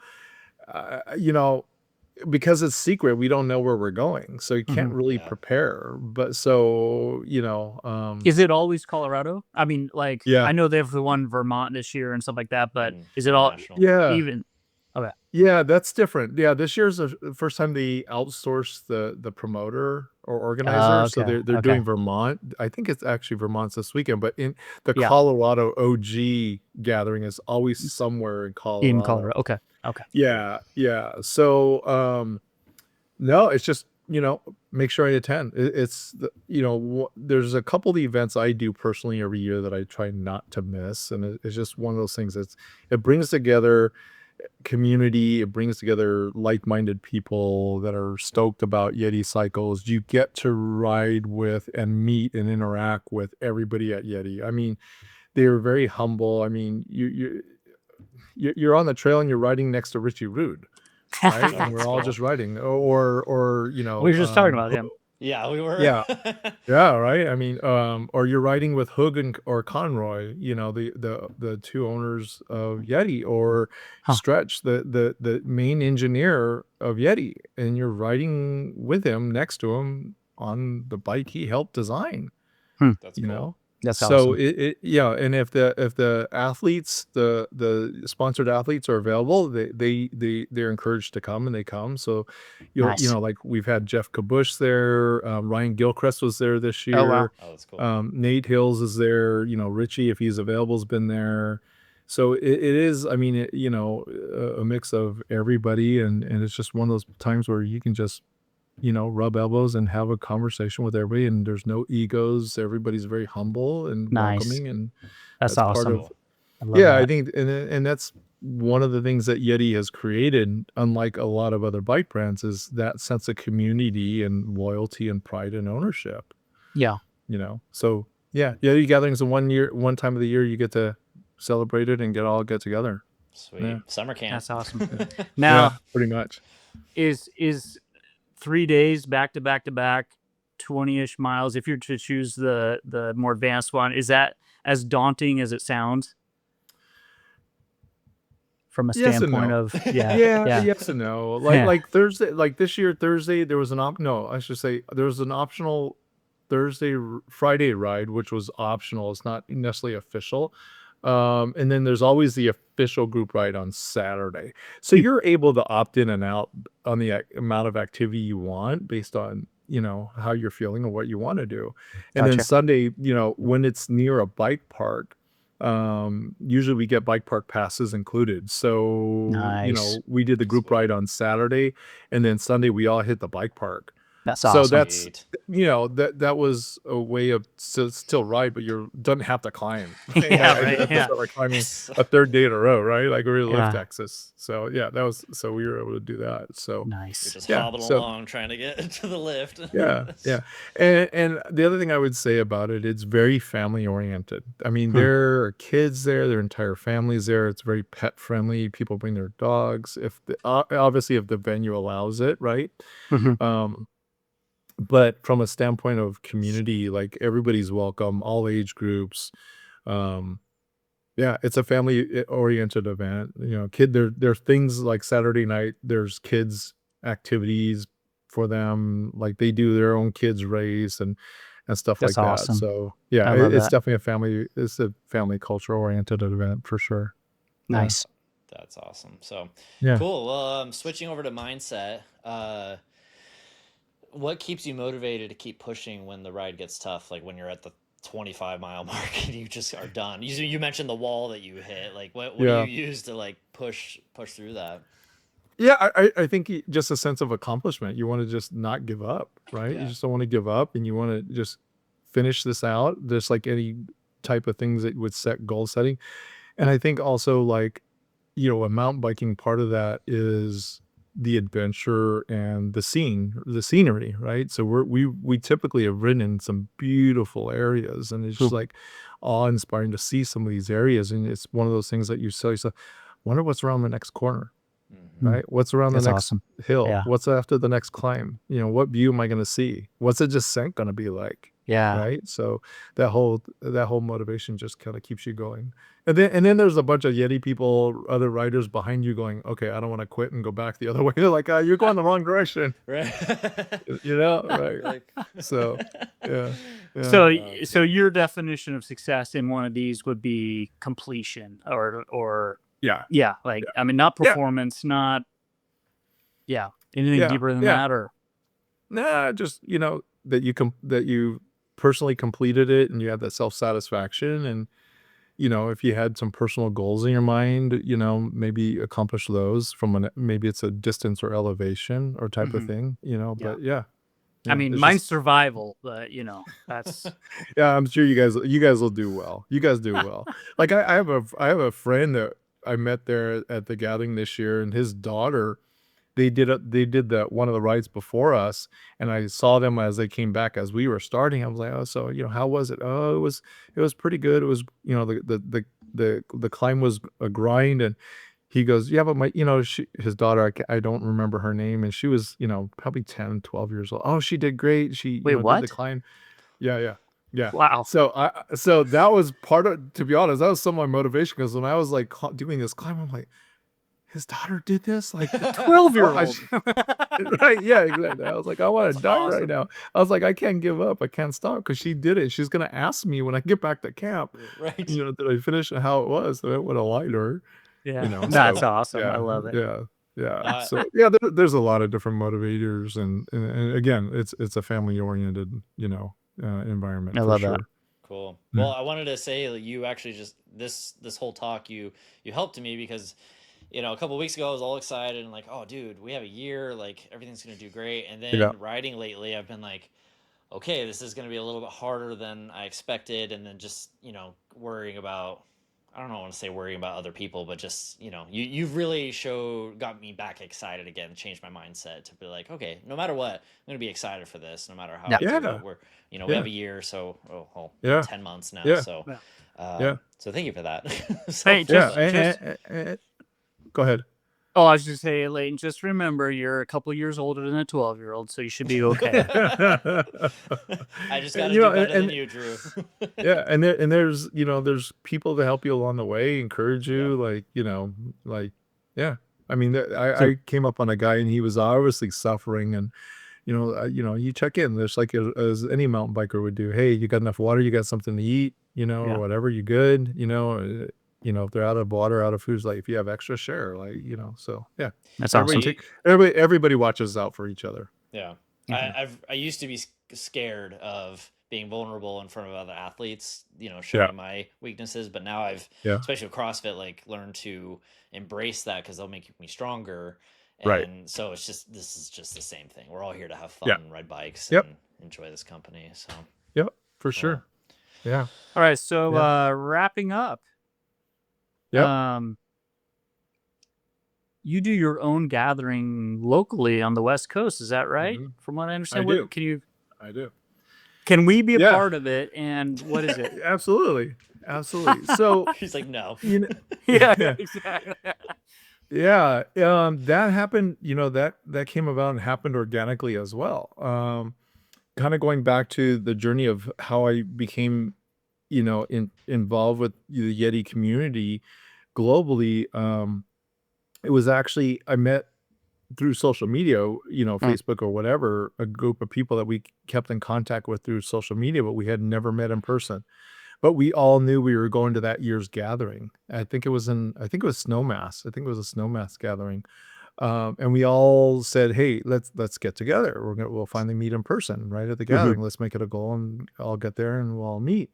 Because it's secret, we don't know where we're going, so you can't really prepare. But so, Is it always Colorado? I mean, like, Yeah. I know they have the one Vermont this year and stuff like that, but is it all even? Okay. Yeah, that's different. Yeah, this year's the first time they outsourced the promoter or organizer. So they're doing Vermont. I think it's actually Vermont's this weekend, but in the Colorado OG gathering is always somewhere in Colorado. In Colorado. Okay. Yeah. So no, it's just make sure I attend. It's there's a couple of events I do personally every year that I try not to miss, and it's just one of those things. It brings together community. It brings together like-minded people that are stoked about Yeti cycles. You get to ride with and meet and interact with everybody at Yeti. I mean, they're very humble. I mean, you're on the trail and you're riding next to Richie Rude, right? And we're all just riding, or We were just talking about him. Yeah, we were. yeah, yeah, right. I mean, or you're riding with Hoog or Conroy, the two owners of Yeti, or Huh. Stretch, the main engineer of Yeti, and you're riding with him, next to him on the bike he helped design. That's cool. You know, That's so awesome. and if the athletes, the sponsored athletes are available, they're encouraged to come, and they come. So Nice. like we've had Jeff Kabush there, Ryan Gilchrist was there this Oh, wow. year. Oh, that's cool. Nate Hills is there, Richie, if he's available, has been there. So it is, I mean, a mix of everybody, and it's just one of those times where you can just rub elbows and have a conversation with everybody, and there's no egos. Everybody's very humble and Nice. welcoming, and That's part awesome. of I love I that. think, and that's one of the things that Yeti has created, unlike a lot of other bike brands, is that sense of community and loyalty and pride and ownership. Yeah. So Yeti Gathering is one time of the year you get to celebrate it and get together. Sweet. Yeah. Summer camp. That's awesome. Yeah, Now, pretty much. is 3 days back to back to back, 20-ish miles, if you're to choose the more advanced one, is that as daunting as it sounds? From a Yes and standpoint no. of yeah. Yes and no. Yeah. Like Thursday, like this year, Thursday, there was I should say there was an optional Friday ride, which was optional. It's not necessarily official. And then there's always the official group ride on Saturday. So you're able to opt in and out on the amount of activity you want based on, how you're feeling and what you want to do. And then Gotcha. Sunday, when it's near a bike park, usually we get bike park passes included. So, Nice. we did the group Sweet. ride on Saturday, and then Sunday we all hit the bike park. That's So awesome. that's, Sweet. that was a way of still ride, but you don't have to climb. Yeah, I right, didn't have to yeah. start like climbing a third day in a row, right? Like we were Yeah. lift Texas. So so we were able to do that. So You're Nice. just Yeah, hobbling so- along trying to get to the lift. yeah. And the other thing I would say about it, it's very family oriented. I mean, there are kids there, their entire families there. It's very pet friendly. People bring their dogs obviously if the venue allows it, right? Mhm. But from a standpoint of community, like everybody's welcome, all age groups. It's a family oriented event. There's things like Saturday night, there's kids activities for them. Like they do their own kids race and stuff That's like awesome. that. So I love it's that. definitely it's a family culture oriented event for sure. Yeah. Nice. That's awesome. So Yeah. cool. Well, switching over to mindset, what keeps you motivated to keep pushing when the ride gets tough? Like when you're at the 25-mile mark and you just are done. You mentioned the wall that you hit. Like what do Yeah. you use to like push through that? Yeah, I think just a sense of accomplishment. You want to just not give up, right? Yeah. You just don't want to give up, and you want to just finish this out, just like any type of things that would set goal setting. And I think also like, a mountain biking part of that is the adventure and the scenery, right? So we typically have ridden in some beautiful areas, and it's just like awe-inspiring to see some of these areas. And it's one of those things that you tell yourself, wonder what's around the next corner. Right? What's around That's the next awesome. hill? Yeah. What's after the next climb? What view am I going to see? What's the descent going to be like? Yeah. Right? So that whole motivation just kind of keeps you going. And then there's a bunch of Yeti people, other riders behind you going, okay, I don't want to quit and go back the other way. They're like, you're going the wrong direction. Right. Right? Like, So yeah. So your definition of success in one of these would be completion or yeah. like I mean not performance, not anything deeper than that, or Nah, just that you personally completed it and you had that self-satisfaction, and if you had some personal goals in your mind, maybe accomplish those maybe it's a distance or elevation or type of thing, but I mean, it's mine's just survival, but that's yeah. I'm sure you guys will do well. You guys do well. Like I have a friend that I met there at the gathering this year, and his daughter. They did one of the rides before us, and I saw them as they came back as we were starting. I was like, oh, so how was it? Oh, it was pretty good. It was the climb was a grind, and he goes, yeah, but his daughter, I don't remember her name, and she was probably 10, 12 years old. Oh, she did great. She wait, did the what? climb. Yeah, yeah, yeah. Wow, So that was part of, to be honest, that was some of my motivation, because when I was like doing this climb, I'm like, his daughter did this, like, 12-year-old. right, yeah, exactly. I was like, I want to That's die right awesome. now. I was like, I can't give up. I can't stop, because she did it. She's gonna ask me when I get back to camp, Right. did I finish and how it was? So I would have lied to her, Yeah, So that's awesome. I yeah, love it. yeah, yeah. Uh, So yeah, there's a lot of different motivators, and again, it's a family oriented, environment I for love that. sure. Cool. Yeah. Well, I wanted to say that you actually just this whole talk you helped me because a couple weeks ago I was all excited and like, oh dude, we have a year, like everything's gonna do great. And Yeah. then riding lately, I've been like, okay, this is gonna be a little bit harder than I expected, and then just worrying about. I don't want to say worrying about other people, but just you've really got me back excited again, changed my mindset to be like, okay, no matter what, I'm gonna be excited for this, no matter how Yeah. I do Yeah. it. We Yeah. have a year, so Yeah. 10 months now, Yeah. so Yeah. so thank you for that. Hey, Yeah. just Go ahead. oh, I was just saying, Layton, just remember you're a couple years older than a 12-year-old, so you should be okay. I just got to do better than you, Drew. Yeah, there's people to help you along the way, encourage Yeah. you, like yeah. I mean, So I came up on a guy, and he was obviously suffering, and you check in, just like as any mountain biker would do. Hey, you got enough water? You got something to eat? Or yeah, whatever. You good? If they're out of water, out of food, like if you have extra, share. So yeah. that's awesome. Everybody watches out for each other. Yeah. Mhm. I used to be scared of being vulnerable in front of other athletes, Yeah. showing my weaknesses, but now I've, Yeah. especially with CrossFit, like learned to embrace that because they'll make me stronger. Right. And so this is just the same thing. We're all here to have Yeah. fun, ride bikes, Yep. and enjoy this company. So Yep. For cool. sure. Yeah. All right, so Yeah. wrapping up. Yep. You do your own gathering locally on the West Coast, is that right? Mhm. From what I I understand, do. I do. can we be a Yeah. part of it? And what is it? Absolutely. Absolutely. So, He's like, no. Yeah, yeah. exactly. Yeah. That happened, that came about and happened organically as well. Kind of going back to the journey of how I became, involved with the Yeti community globally. It was actually, I met through social media, Facebook or whatever, a group of people that we kept in contact with through social media, but we had never met in person. But we all knew we were going to that year's gathering. I think it was Snowmass. I think it was a Snowmass gathering. And we all said, "Hey, let's get together. We'll finally meet in person, right at the gathering. Let's make it a goal, and I'll get there, and we'll all meet."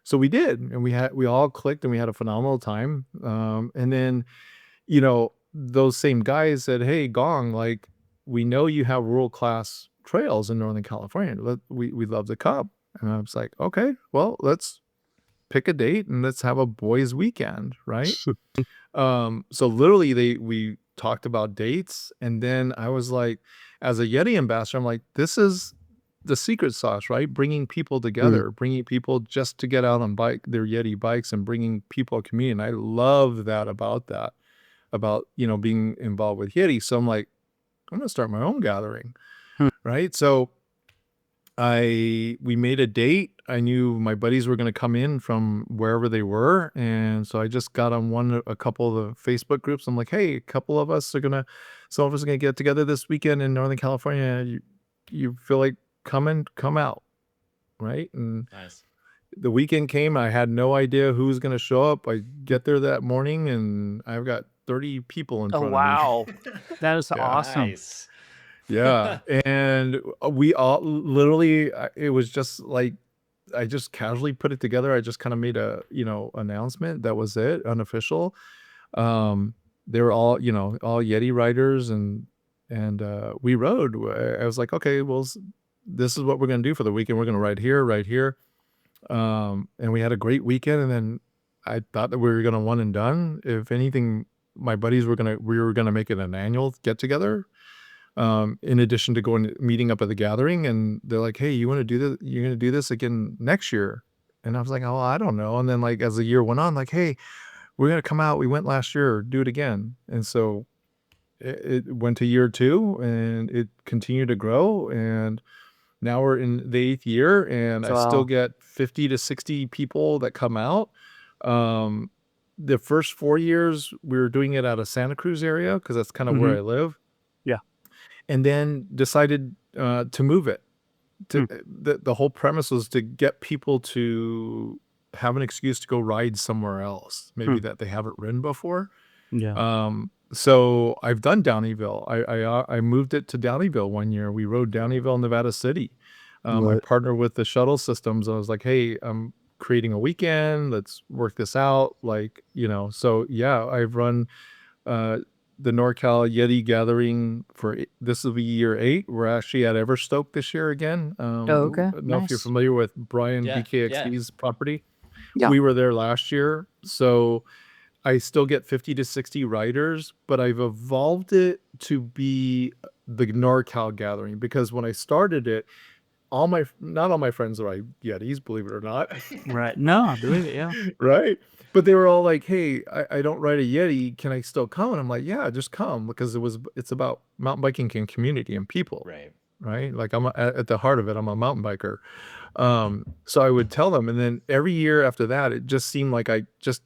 So we did, and we all clicked, and we had a phenomenal time. And then, those same guys said, "Hey, Gong, like, we know you have world-class trails in Northern California. We'd love to come." And I was like, "Okay, well, let's pick a date and let's have a boys' weekend," right? So literally we talked about dates, and then I was like, as a Yeti ambassador, I'm like, this is the secret sauce, right? Bringing people together, bringing people just to get out on their Yeti bikes, and bringing people a community. And I love that, about being involved with Yeti. So I'm like, I'm gonna start my own gathering, right? So we made a date. I knew my buddies were going to come in from wherever they were, and so I just got on a couple of the Facebook groups. I'm like, hey, some of us are gonna get together this weekend in Northern California. You feel like coming? Come out, right? And Nice. the weekend came. I had no idea who was gonna show up. I get there that morning, and I've got 30 people in Oh, front of me. wow. That is Yeah. awesome. Nice. Yeah, and we all literally, it was just like, I just casually put it together. I just kind of made a, announcement. That was it, unofficial. They were all, all Yeti riders, and we rode. I was like, okay, well, this is what we're going to do for the weekend. We're going to ride here, right here. And we had a great weekend. And then I thought that we were going to one and done. If anything, my buddies we were going to make it an annual get together. In addition to meeting up at the gathering, and they're like, "Hey, you want to do this? You're going to do this again next year?" And I was like, "Oh, I don't know." And then like as the year went on, like, "Hey, we're going to come out. We went last year, do it again." And so it went to year 2 and it continued to grow. And now we're in the 8th year and I still Wow. get 50 to 60 people that come out. The first 4 years we were doing it out of Santa Cruz area because that's kind of where I live. Yeah. And then decided to move it. The whole premise was to get people to have an excuse to go ride somewhere else, maybe that they haven't ridden before. Yeah. So I've done Downeyville. I moved it to Downeyville one year. We rode Downeyville, Nevada City. I What? partnered with the shuttle systems. I was like, "Hey, I'm creating a weekend. Let's work this out." Like, so yeah, I've run the NorCal Yeti Gathering this will be year 8. We're actually at Everstoke this year again. Oh, okay. I don't know if you're Nice. familiar with Brian Yeah, BKXD's property. Yeah. We were there last year, so I still get 50 to 60 riders, but I've evolved it to be the NorCal Gathering because when I started it, not all my friends ride Yetis, believe it or not. Right. No, I believe it. Yeah. Right. But they were all like, "Hey, I don't ride a Yeti. Can I still come?" And I'm like, "Yeah, just come," because it's about mountain biking and community and people. Right. Right. Like at the heart of it, I'm a mountain biker. So I would tell them. And then every year after that, it just seemed like I just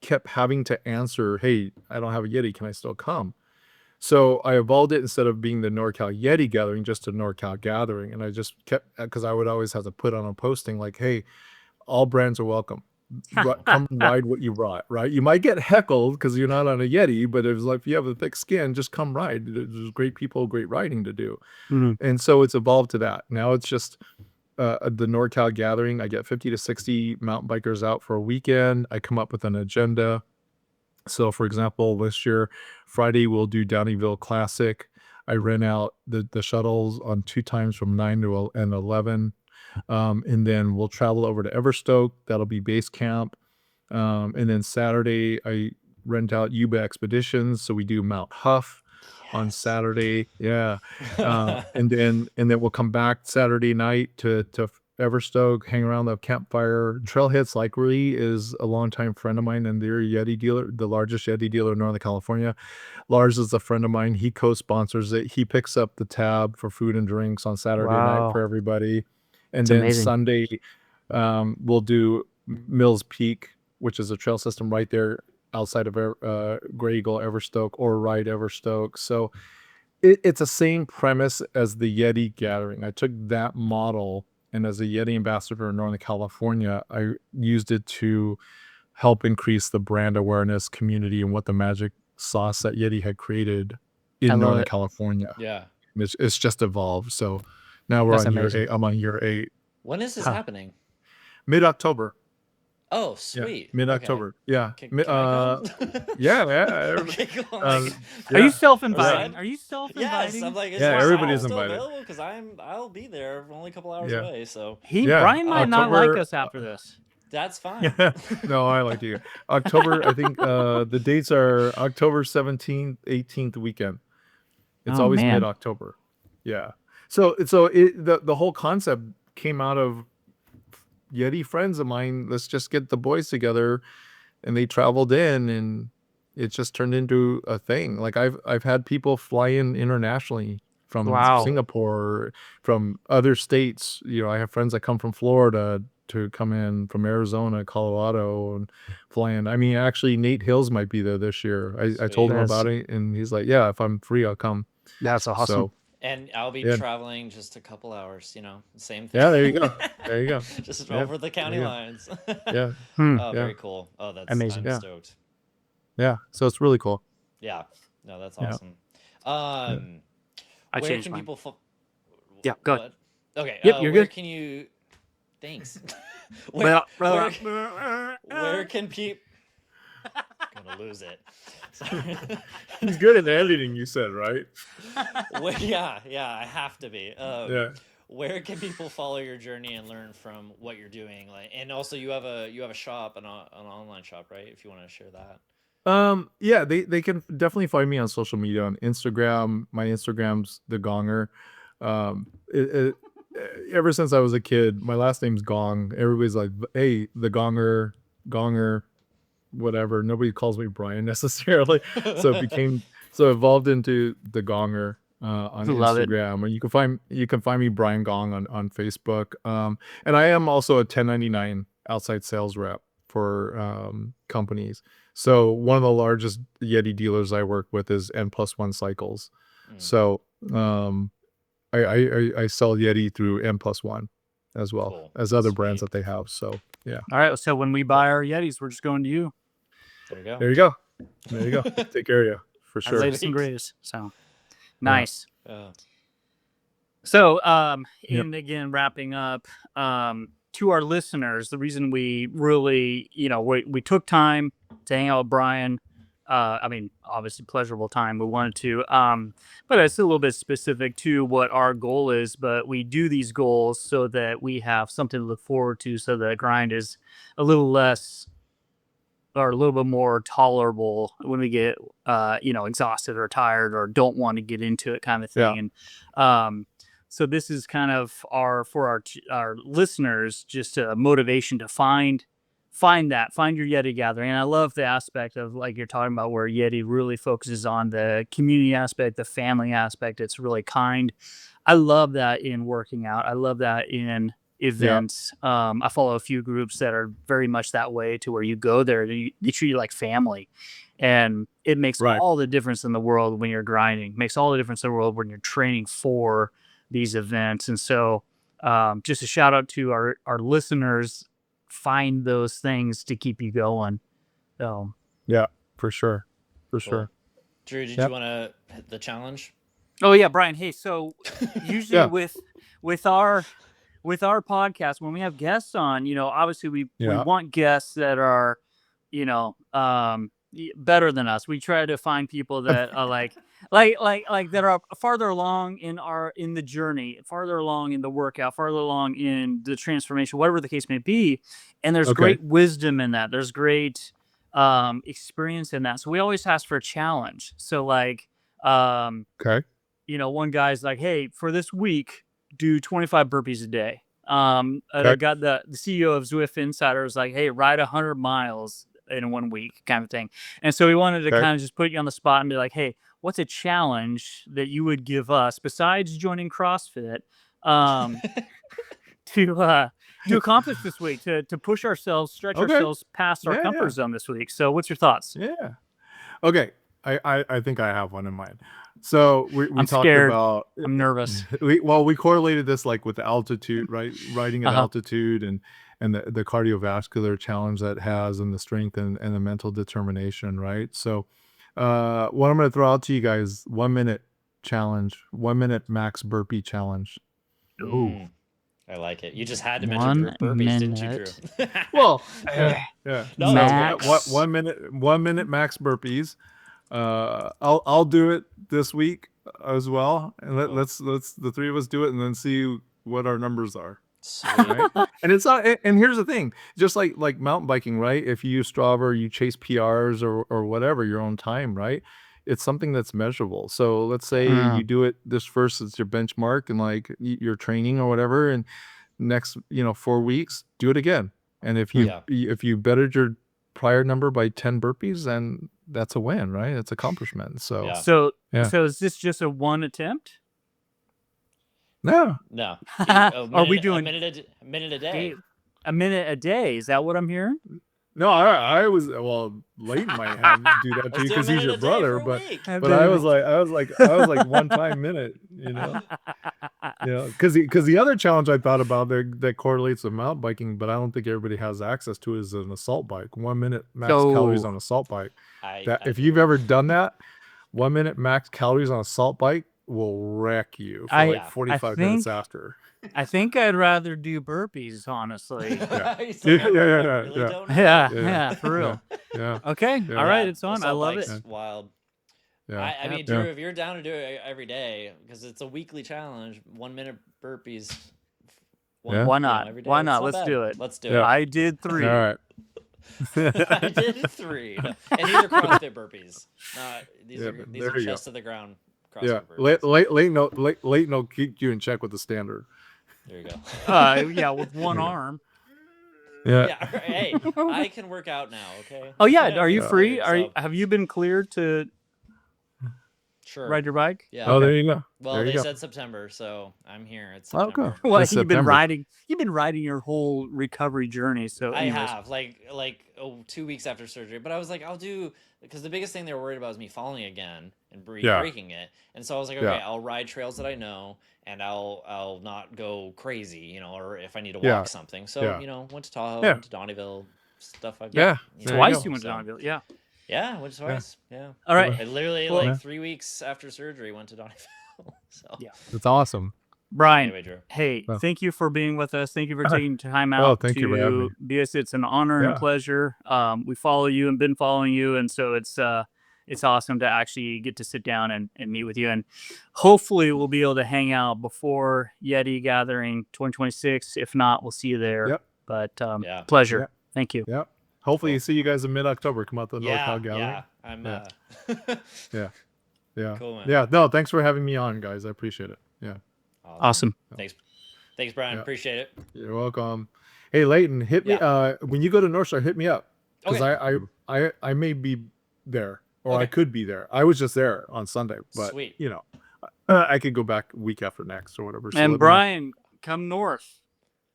kept having to answer, "Hey, I don't have a Yeti. Can I still come?" So I evolved it instead of being the NorCal Yeti Gathering, just a NorCal Gathering. And I just kept, because I would always have to put on a posting like, "Hey, all brands are welcome. Come ride what you brought," right? You might get heckled because you're not on a Yeti, but it's like, if you have a thick skin, just come ride. There's great people, great riding to do. And so it's evolved to that. Now it's just the NorCal Gathering. I get 50 to 60 mountain bikers out for a weekend. I come up with an agenda. So, for example, this year, Friday, we'll do Downeyville Classic. I rent out the shuttles on 2 times from 9 to 11. And then we'll travel over to Everstoke. That'll be base camp. And then Saturday, I rent out Yuba Expeditions. So we do Mount Huff on Saturday. Yeah. And then we'll come back Saturday night to Everstoke, hang around the campfire. Trailheads Likely is a longtime friend of mine, and they're a Yeti dealer, the largest Yeti dealer in Northern California. Lars is a friend of mine. He co-sponsors it. He picks up the tab for food and drinks on Saturday night for everybody. And then amazing. Sunday, we'll do Mills Peak, which is a trail system right there outside of Gray Eagle, Everstoke, or Ride Everstoke. So it's the same premise as the Yeti Gathering. I took that model, and as a Yeti ambassador in Northern California, I used it to help increase the brand awareness, community, and what the magic sauce that Yeti had created in Northern California. Yeah. It's just evolved. So now we're on year 8. I'm on year 8. When is this happening? Mid-October. Oh, sweet. Yeah, mid-October. Okay. Yeah. Can I come? Yeah. Okay, cool. Are you self-inviting? Yeah. Are you self-inviting? Yes, I'm like, is Yeah, my everybody's still invited. available? Because I'll be there. We're only a couple hours away, so Brian might not like October- us after this. that's fine. No, I like you. October, I think the dates are October 17th, 18th weekend. It's Oh, always man. mid-October. Yeah. So the whole concept came out of Yeti friends of mine. Let's just get the boys together, and they traveled in, and it just turned into a thing. Like I've had people fly in internationally from Wow. Singapore, from other states. I have friends that come from Florida to come in, from Arizona, Colorado, and fly in. I mean, actually, Nate Hills might be there this year. I told him That's- about it, and he's like, "Yeah, if I'm free, I'll come." That's awesome. So And I'll be Yeah. traveling just a couple hours, same thing. yeah, there you go. There you go. Just Yeah, over the county there you go. lines. Yeah, Oh, yeah. very cool. Oh, that's Amazing. I'm Yeah. stoked. yeah. So it's really cool. Yeah. No, that's Yeah. awesome. I Where changed can mine. people Yeah, go ahead. What? Okay. Yep, you're where good. can you Thanks. where can people to lose it. So, He's good at editing, you said, right? yeah, I have to be. Yeah. Where can people follow your journey and learn from what you're doing? Like, and also you have a shop, an online shop, right? If you want to share that. Yeah, they can definitely find me on social media on Instagram. My Instagram's the Gonger. Ever since I was a kid, my last name's Gong. Everybody's like, "Hey, the Gonger, whatever." Nobody calls me Brian necessarily, so it evolved into the Gonger on Love it. Instagram, and you can find me Brian Gong on Facebook. And I am also a 1099 outside sales rep for companies. So one of the largest Yeti dealers I work with is N+1 Cycles. So I sell Yeti through N+1 as well Cool. as other brands that they have. So yeah. All right. So when we buy our Yetis, we're just going to you. There you go. There you go. There you go. Take care of you for Our sure. latest and greatest. So nice. Yeah. So, Yep. and again, wrapping up, to our listeners, the reason we really, we took time to hang out with Brian, I mean, obviously pleasurable time. We wanted to, but it's a little bit specific to what our goal is, but we do these goals so that we have something to look forward to, so that grind is a little less or a little bit more tolerable when we get, exhausted or tired or don't want to get into it kind of thing. Yeah. And, so this is kind of for our listeners, just a motivation to find your Yeti Gathering. And I love the aspect of, like you're talking about, where Yeti really focuses on the community aspect, the family aspect. It's really kind. I love that in working out. I love that in events. I follow a few groups that are very much that way, to where you go there, they treat you like family. And it makes Right. all the difference in the world when you're grinding. It makes all the difference in the world when you're training for these events. And so just a shout out to our listeners, find those things to keep you going. So Yeah, for sure. For Cool. sure. Drew, did Yep. you want to hit the challenge? oh yeah, Brian, hey, so usually Yeah. with our podcast, when we have guests on, obviously we Yeah. want guests that are, better than us. We try to find people that are like that are farther along in the journey, farther along in the workout, farther along in the transformation, whatever the case may be. And there's Okay. great wisdom in that. There's great experience in that. So we always ask for a challenge. So like, Okay. one guy's like, hey, for this week, do 25 burpees a day. And I got the CEO of Zwift Insider was like, hey, ride 100 miles in 1 week, kind of thing. And so we wanted to kind of just put you on the spot and be like, hey, what's a challenge that you would give us besides joining CrossFit to accomplish this week, to push ourselves, stretch ourselves past our comfort zone this week? So what's your thoughts? Yeah. Okay. I think I have one in mind. So we I'm talked scared. about, I'm nervous. we correlated this like with the altitude, right? Riding at altitude and the cardiovascular challenge that has, and the strength and the mental determination, right? So what I'm going to throw out to you guys, 1 minute challenge, 1 minute max burpee challenge. Ooh. I like it. You just had to 1 mention burpees, didn't you, minute. Drew? Well, yeah. No, Max. So, 1 minute max burpees. I'll do it this week as well, and let's the three of us do it, and then see what our numbers are. Sweet. Right? And it's not. And here's the thing: just like mountain biking, right? If you use Strava, or you chase PRs or whatever, your own time, right? It's something that's measurable. So let's say you do it this first as your benchmark, and like your training or whatever, and next 4 weeks, do it again. And if you bettered your prior number by 10 burpees, then that's a win, right? It's accomplishment. So So is this just a one attempt? No. Are we doing a minute a day? A minute a day? Is that what I'm hearing? No, I was Leighton might have to do that too, because he's your brother, but I was like 1 time minute, because the other challenge I thought about that correlates with mountain biking, but I don't think everybody has access to, is an assault bike. 1 minute max calories on assault bike. If you've ever done that, 1 minute max calories on assault bike, will wreck you for I- like I 45 minutes think- after. I think I'd rather do burpees, honestly. He's like, Yeah, I yeah, really yeah. don't know. Yeah, for real. Yeah. Okay, Yeah. all right, Yeah, it's on. I assault love bike's it. Wild. Yeah. I mean, Yep. Drew, Yeah. if you're down to do it every day, because it's a weekly challenge, 1 minute burpees. Yeah. Why you know, not? every day, Why it's not? not Let's bad. do it. Let's do Yeah. I did 3. All right. it. I did 3. No. And these are CrossFit burpees. These Yeah, are but these there are you go. chest to the ground CrossFit Yeah. burpees. Leighton will keep you in check with the standard. There you go. Yeah, with one Yeah. arm. Yeah. Yeah. Hey, I can work out now. Okay. Oh yeah, are you It's free? weird, so- Have you been cleared to Sure. ride your bike? Yeah. Oh, there you go. Well, there you they go. said September, so I'm here. It's Oh, September. cool. Well, This you've been September. riding. You've been riding your whole recovery journey. So, I anyways. have like 2 weeks after surgery, but I was like, I'll do, because the biggest thing they were worried about was me falling again and Yeah. breaking it, and so I was like, okay, Yeah. I'll ride trails that I know, and I'll not go crazy, you know, or if I need to walk Yeah. something. So Yeah. you know, went to Tahoe, Yeah. went to Donnyville, stuff like Yeah. that. There you Twice go. you went to So- Donville. Yeah. Yeah, went twice. Yeah. All right. I literally Well- like 3 weeks after surgery went to Donnyville. So Yeah. It's awesome. Brian, anyway, Drew. hey, Well. thank you for being with us. Thank you for taking time out Oh, thank you for having to me. be us. It's an honor and Yeah. pleasure. We follow you and been following you, and so it's awesome to actually get to sit down and meet with you. And hopefully we'll be able to hang out before Yeti Gathering 2026. If not, we'll see you there. Yep. But Yeah. pleasure. Yeah. Thank you. Yep. Hopefully, Cool. you see you guys in mid-October. Come out to the Yeah, NorCal Gathering. yeah. I'm Yeah. Yeah. Cool, man. Yeah. No, thanks for having me on, guys. I appreciate it. Yeah. Awesome. Thanks, Brian. Yeah. Appreciate it. You're welcome. Hey, Leighton, hit me. When you go to North Star, hit me up because I may be there or I Okay. could be there. I was just there on Sunday, but Sweet. you know, I could go back week after next or whatever. So let me And know. Brian, come north.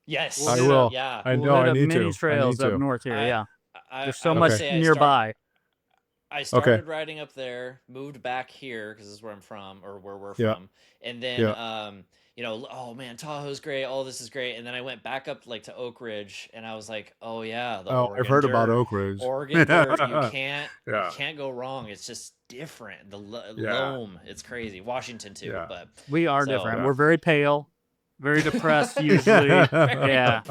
Yes, We'll I hit will. Yeah, I We'll know. hit I up need many to. trails I need up to. north here. Yeah. There's There's so much nearby. I started riding up there, moved back here because this is where I'm from, or where we're Yeah. from, and then you know, oh man, Tahoe's great, all this is great, and then I went back up like to Oak Ridge, and I was like, oh yeah, the Oh, Oregon I've heard about dirt. Oak Ridge. Oregon dirt, you Yeah. can't go wrong. It's just different. The Yeah. loam, it's crazy. Washington too, Yeah. but We are So- different. Yeah. We're very pale, very depressed usually. Yeah.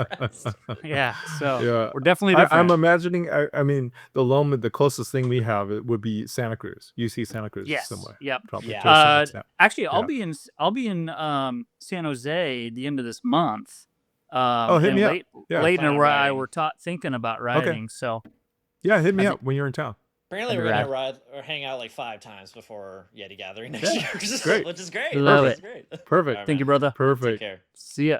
Yeah. So Yeah. we're definitely different. I'm imagining. I mean, the loam. The closest thing we have it would be Santa Cruz. UC Santa Cruz. Yes. Somewhere. Yep. Probably. Yeah. to a certain extent. Actually, I'll Yeah. be in San Jose the end of this month. Hit and me up. Yeah. Leighton and Plan on I riding. were thinking about riding. So Yeah, hit me I up when you're in town. apparently That'd we're be gonna ride or hang out like 5 times before Yeti Gathering next Yeah. year, which is Great. great. Love Which is it. great. Perfect. All right, thank you, man. brother. Take Perfect. care. See ya.